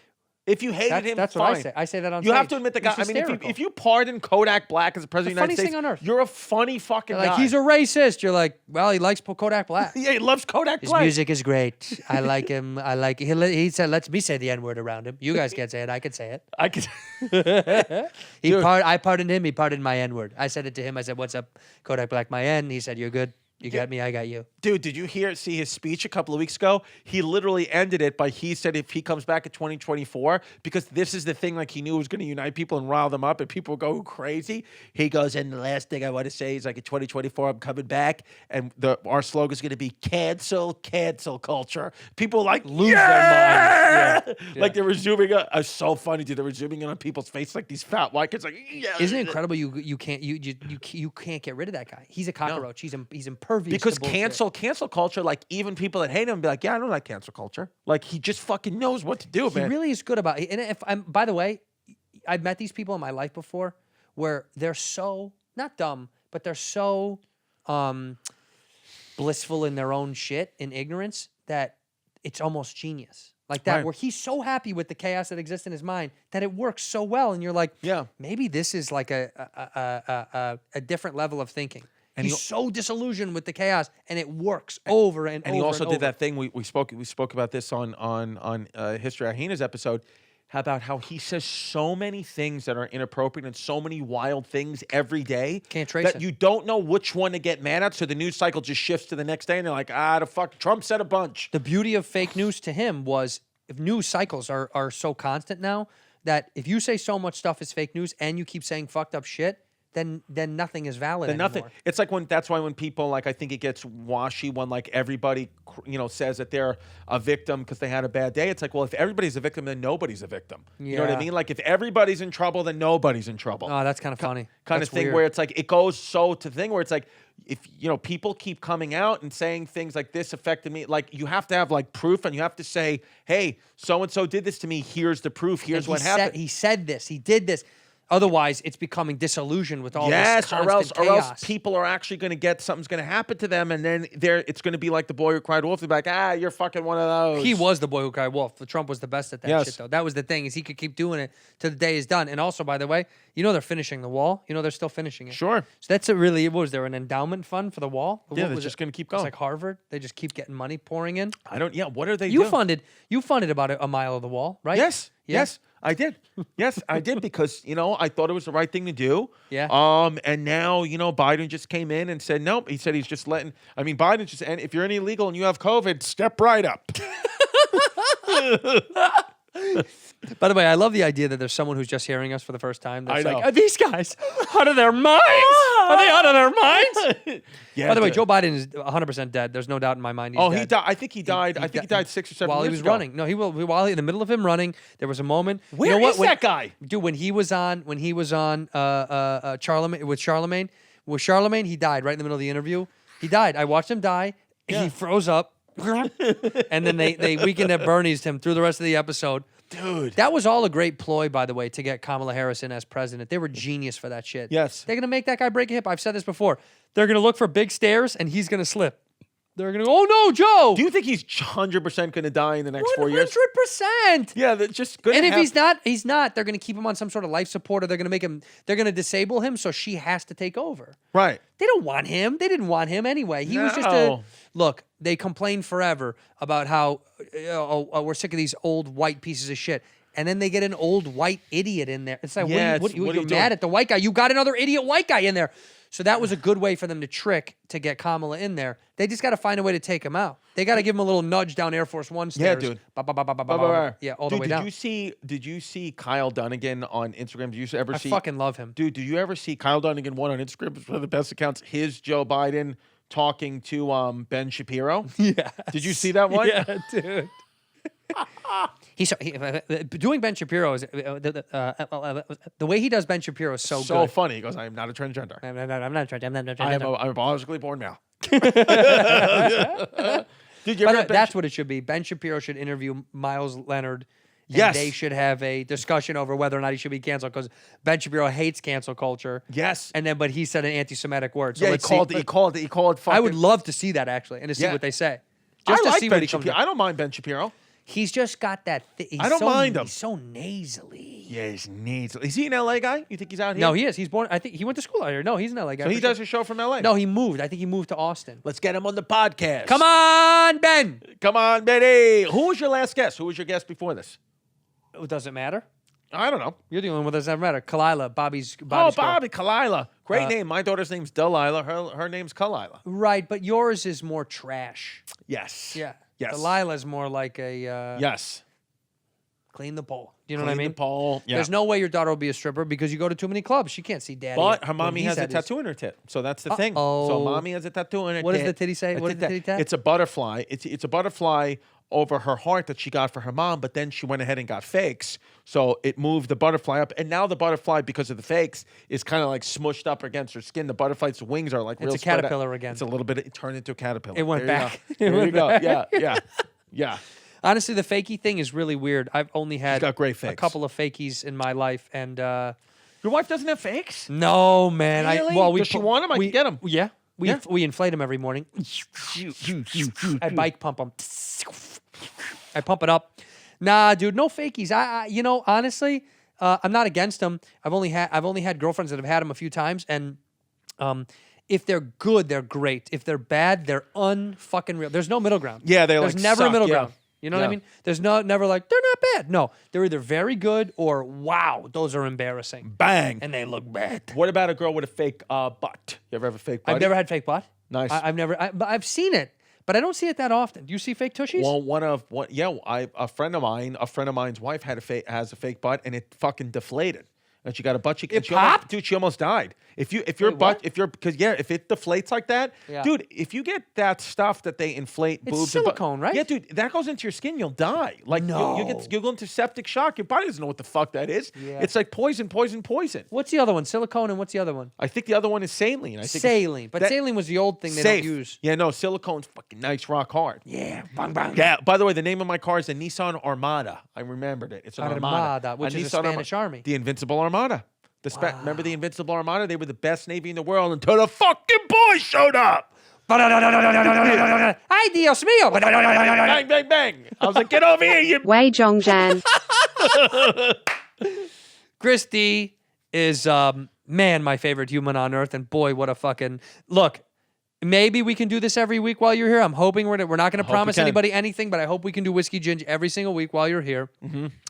If you hated him, that's fine. what I say. I say that on You stage. have to admit the guy. He's I mean, hysterical. if you pardon Kodak Black as the president of the The United funniest thing on States, earth. you're a funny fucking Like, guy. he's a racist. You're like, well, he likes Kodak Black. Yeah, he loves Kodak His Black. music is great. I like him. I like. He said, "Let me say the N word around him. You guys can't say it. I can say it." I could. I pardoned him. He pardoned my N word. I said it to him. I said, "What's up, Kodak Black? My N." He said, "You're good. You got me. I got you." Dude, did you see his speech a couple of weeks ago? He literally ended it by he said if he comes back in 2024, because this is the thing, like he knew it was going to unite people and rile them up and people go crazy. He goes, and the last thing I want to say is like in 2024, I'm coming back and our slogan is going to be cancel culture. People like lose their minds. Yeah. Like they were zooming on. It's so funny, dude. They were zooming in on people's face like these fat white kids like, yeah. Isn't it incredible? You can't get rid of that guy. He's a cockroach. He's impervious. Because to bullshit. cancel culture, like even people that hate him be like, yeah, I don't like cancel culture. Like he just fucking knows what to do, He man. really is good about it. And if I'm, by the way, I've met these people in my life before where they're so not dumb, but they're so blissful in their own shit in ignorance that it's almost genius. Like that, Right. where he's so happy with the chaos that exists in his mind that it works so well, and you're like, Yeah. maybe this is like a different level of thinking. And he's so disillusioned with the chaos, and it works over and over. And he also and did over. that thing we spoke about this on History of Hyena's episode about how he says so many things that are inappropriate and so many wild things every day. Can't trace that it. you don't know which one to get mad at. So the news cycle just shifts to the next day, and they're like, the fuck, Trump said a bunch. The beauty of fake news to him was if news cycles are so constant now that if you say so much stuff is fake news and you keep saying fucked up shit, then nothing is valid Then anymore. nothing. It's like that's why when people like, I think it gets washy when like everybody, says that they're a victim because they had a bad day. It's like, well, if everybody's a victim, then nobody's a victim. You know what I Yeah. mean? Like if everybody's in trouble, then nobody's in trouble. Oh, that's kind of funny. Kind That's of thing weird. where it's like it goes so to the thing where it's like if people keep coming out and saying things like this affected me, like you have to have like proof and you have to say, hey, so and so did this to me, here's the proof, here's what happened. He said this, he did this. Otherwise, it's becoming disillusioned with all this Yes, constant or else chaos. people are actually going to get something's going to happen to them, and then it's going to be like the boy who cried wolf. They're like, you're fucking one of those. He was the boy who cried wolf. Trump was the best at that Yes. shit, though. That was the thing, is he could keep doing it till the day is done. And also, by the way, they're finishing the wall. They're still finishing it. Sure. So that's what was there an endowment fund for the wall? Yeah, What they're was just it? going to keep It's going. like Harvard. They just keep getting money pouring in. What are they You doing? funded about a mile of the wall, right? Yes. Yeah. Yes, I did. Yes, I did because I thought it was the right thing to do. Yeah. And now Biden just came in and said nope. He said he's just letting. I mean, Biden just and if you're any illegal and you have COVID, step right up. By the way, I love the idea that there's someone who's just hearing us for the first time. That's I know. like, are these guys out of their minds? Are they out of their minds? Yeah. By the way, Joe Biden is 100% dead. There's no doubt in my mind he's dead. He died. I think he died. I think he died 6 or 7 while years he was ago. running. No, while in the middle of him running, there was a moment. Where is that guy? Dude, when he was on Charlemagne with Charlemagne, he died right in the middle of the interview. He died. I watched him die. He froze up. And then they Weekend at Bernie's him through the rest of the episode. Dude. That was all a great ploy, by the way, to get Kamala Harris in as president. They were genius for that shit. Yes. They're going to make that guy break a hip. I've said this before. They're going to look for big stairs, and he's going to slip. They're going to go, oh, no, Joe. Do you think he's 100% going to die in the next 4 years? 100%. Yeah, that's just good. And if he's not, they're going to keep him on some sort of life support, or they're going to disable him, so she has to take over. Right. They don't want him. They didn't want him anyway. He was just look, they complained forever about how we're sick of these old white pieces of shit. and then they get an old white idiot in there. It's like, Yeah, what are you what are you're you mad doing? at the white guy. You got another idiot white guy in there. So that was a good way for them to trick to get Kamala in there. They just got to find a way to take him out. They got to give him a little nudge down Air Force One stairs. Yeah, dude. Ba, ba, ba, ba, ba, ba, ba. Yeah, all the Dude, way down. Did you see Kyle Dunnigan on Instagram? Did you ever I see? fucking love him. Dude, did you ever see Kyle Dunnigan one on Instagram? It's one of the best accounts. His Joe Biden talking to Ben Shapiro. Yeah. Did you see that one? Yeah, dude. Doing Ben Shapiro is the way he does Ben Shapiro is so good. funny. He goes, "I am not a transgender. I'm not trying. I'm not I'm trying. a biologically born male." Dude, you By ever the way, met Ben that's what it should be. Ben Shapiro should interview Miles Leonard. And Yes. they should have a discussion over whether or not he should be canceled because Ben Shapiro hates cancel culture. Yes. But he said an anti-Semitic word. So Yeah, let's he called fucking. I would love to see that actually and to see Yeah. what they say. I Just to like see Ben what he comes Shapiro. with. I don't mind Ben Shapiro. He's just got that. I don't mind him. He's so nasally. Yeah, he's neat. Is he an LA guy? You think he's out here? No, he is. He's born. I think he went to school out here. No, he's an LA guy. So he for does sure. a show from LA. No, he moved. I think he moved to Austin. Let's get him on the podcast. Come on, Ben. Come on, Betty. Who was your last guest? Who was your guest before this? It doesn't matter. I don't know. You're the only one that doesn't matter. Kalila, Bobby's Oh, girl. Bobby, Kalila. Great name. My daughter's name's Delilah. Her name's Kalila. Right, but yours is more trash. Yes. Yeah. Yes. Delilah's more like a Yes. clean the pole. You know what I Clean mean? the pole. Yeah. There's no way your daughter will be a stripper because you go to too many clubs. She can't see daddy. But her when mommy he's has a at his- tattoo in her tit. So that's the thing. Uh-oh. So mommy has a tattoo in her tit. What does the titty say? A What does the titty tat? It's a butterfly. It's a butterfly over her heart that she got for her mom, but then she went ahead and got fakes. So it moved the butterfly up. And now the butterfly, because of the fakes, is kind of like smushed up against her skin. The butterfly's wings are like It's real a spread out. caterpillar again. It's a little bit, it turned into a caterpillar. It went There you back. go. It There went you go. back. Yeah. Honestly, the fakey thing is really weird. I've only had got great a fakes. couple of fakies in my life, and Your wife doesn't have fakes? no, man. Really? Does she want 'em? I can get 'em. Yeah. Yeah. We inflate them every morning. I bike pump them. I pump it up. Nah, dude, no fakies. I honestly, I'm not against them. I've only had girlfriends that have had them a few times, and if they're good, they're great. If they're bad, they're unfucking real. There's no middle ground. Yeah, they There's like never a suck, middle yeah. ground. You know what I Yeah. mean? There's never like they're not bad. No, they're either very good or wow, those are embarrassing, Bang. and they look bad. What about a girl with a fake butt? You ever have a fake butt? I've never had fake butt. Nice. But I've seen it, but I don't see it that often. Do you see fake tushies? Well, a friend of mine's wife has a fake butt, and it fucking deflated, and she got a butt cheek. It popped? Dude, she almost died. If it deflates like that, Yeah. dude, if you get that stuff that they inflate It's boobs, and silicone, right? Yeah, dude, that goes into your skin, you'll die. Like you go into septic shock. Your body doesn't know what the fuck that is. Yeah. It's like poison. What's the other one? Silicone, and what's the other one? I think the other one is saline. I think Saline, but saline was the old thing they safe. don't use. Yeah, no, silicone's fucking nice, rock hard. Yeah, bang bang. Yeah. By the way, the name of my car is a Nissan Armada. I remembered it. It's an Armada, which is a Nissan Spanish army. The Invincible Armada. Remember the Invincible Armada? They were the best navy in the world until the fucking boys showed up. Ay, Dios mío. Bang, bang, bang. I was like, get over here, you. Wei Zhongzhan. Christy is, man, my favorite human on earth. And boy, what a fucking look. Maybe we can do this every week while you're here. I'm hoping we're not going to promise we can. anybody anything, but I hope we can do Whiskey Ginge every single week while you're here.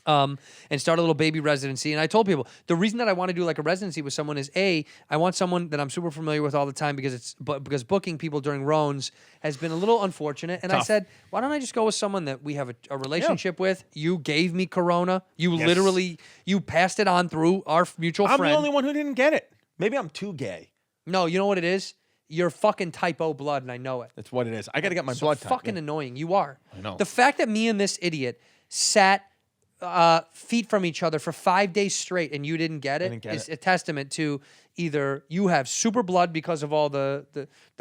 And start a little baby residency. And I told people the reason that I want to do like a residency with someone is I want someone that I'm super familiar with all the time because booking people during Roans has been a little unfortunate. And I Tough. said, why don't I just go with someone that we have a relationship with? You gave me Corona. You literally passed it on through our mutual I'm friend. the only one who didn't get it. Maybe I'm too gay. No, you know what it is? You're fucking type O blood, and I know it. That's what it is. I got to get my So blood type. fucking yeah. annoying. You are. I know. The fact that me and this idiot sat feet from each other for 5 days straight and you didn't get it didn't get is it. a testament to either you have super blood because of all the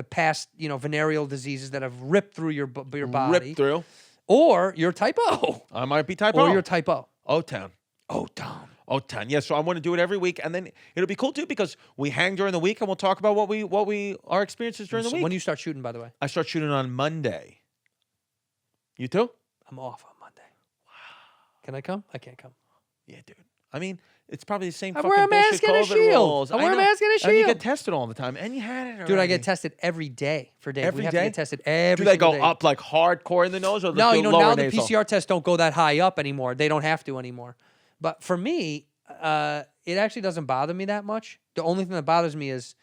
past venereal diseases that have ripped through your body, Ripped through. or you're type O, I might be type or O. you're type O. O-Town. O-Town. O-Town. Yeah, so I want to do it every week, and then it'll be cool too because we hang during the week and we'll talk about our experiences during the So week. when do you start shooting, by the way? I start shooting on Monday. You too? I'm off on Monday. Wow. Can I come? I can't come. Yeah, dude. I mean, it's probably the same I fucking wear a bullshit mask and a COVID shield. rules. I wear a know. mask and a And you shield. get tested all the time, and you had it already. Dude, I get tested every day for Dave. Every we have day? to get tested every Do they single go day. up like hardcore in the nose, or No, they you know, lower now the nasal? PCR tests don't go that high up anymore. They don't have to anymore. But for me, it actually doesn't bother me that much. The only thing that bothers me is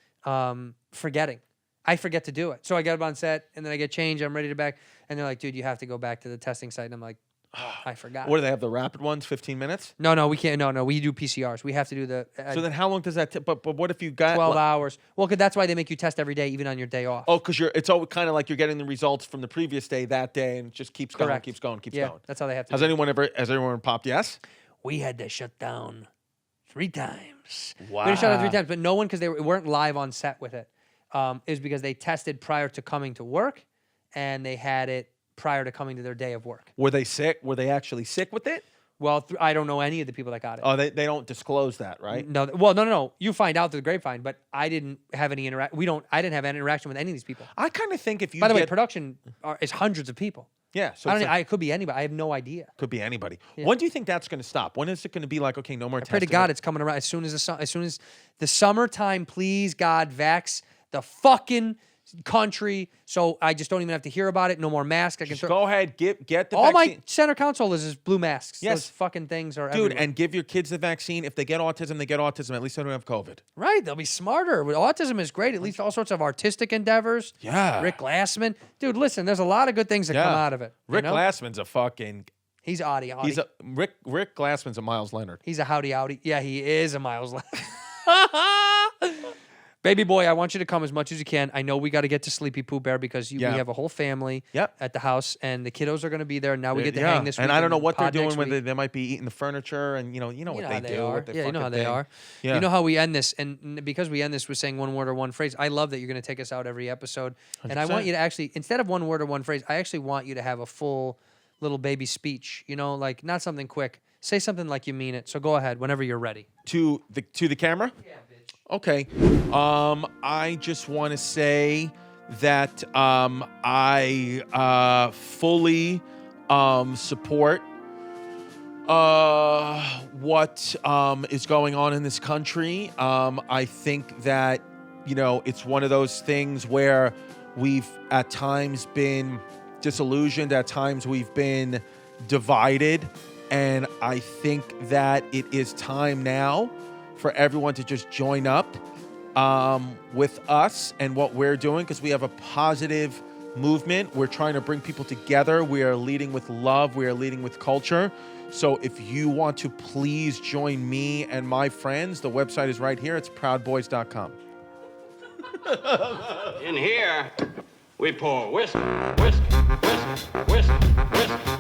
forgetting. I forget to do it. So I get up on set, and then I get changed. I'm ready to back. And they're like, dude, you have to go back to the testing site. And I'm like, I forgot. What do they have? The rapid ones, 15 minutes? No, we can't. No, we do PCRs. We have to do the So then how long does that but what if you got 12 hours. Well, 'cause that's why they make you test every day, even on your day off. Oh, because it's all kind of like you're getting the results from the previous day that day, and it just keeps going, Correct. keeps going. Yeah, that's how they have to Has do it. has anyone popped yes? We had to shut down 3 times. Wow. We had to shut down 3 times, but no one, because they weren't live on set with it, is because they tested prior to coming to work, and they had it prior to coming to their day of work. Were they sick? Were they actually sick with it? Well, I don't know any of the people that got it. Oh, they don't disclose that, right? No, well, no. You find out through the grapevine, but I didn't have any I didn't have any interaction with any of these people. I kind of think if you By the way, production is hundreds of people. yeah, so It could be anybody. I have no idea. could be anybody. When do you think that's going to stop? When is it going to be like, okay, no more I pray to testing? God it's coming around as soon as the summertime. Please, God, vax the fucking country, so I just don't even have to hear about it. No more masks. I can Just go ahead, get the all vaccine. my center console is blue masks. Yes. Those fucking things are Dude, everywhere. and give your kids the vaccine. If they get autism, they get autism. At least they don't have COVID. Right, they'll be smarter. Autism is great. At least all sorts of artistic endeavors. Yeah. Rick Glassman, dude. Listen, there's a lot of good things that come out of it. Rick you know? Glassman's a fucking. He's Audi. He's a Rick Glassman's a Miles Leonard. He's a howdy. Yeah, he is a Miles. Baby boy, I want you to come as much as you can. I know we got to get to Sleepy Pooh Bear because we have a whole family at the house, and the kiddos are going to be there. Now we get to hang this week. And I don't know what they're pod doing next when week. they might be eating the furniture, and you know what how they do. are. With the Yeah, you know fucking how they thing. are. Yeah. You know how we end this, and because we end this with saying one word or one phrase, I love that you're going to take us out every episode. And I want you to actually, instead of one word or one phrase, I actually want you to have a full little baby speech. You know, like not something quick. Say something like you mean it. So go ahead whenever you're ready. To the camera? Yeah, bitch. Okay. I just want to say that I fully support what is going on in this country. I think that, it's one of those things where we've at times been disillusioned, at times we've been divided, and I think that it is time now for everyone to just join up with us and what we're doing, because we have a positive movement. We're trying to bring people together. We are leading with love. We are leading with culture. So if you want to please join me and my friends, the website is right here. It's proudboys.com. In here, we pour whisk, whisk, whisk, whisk, whisk,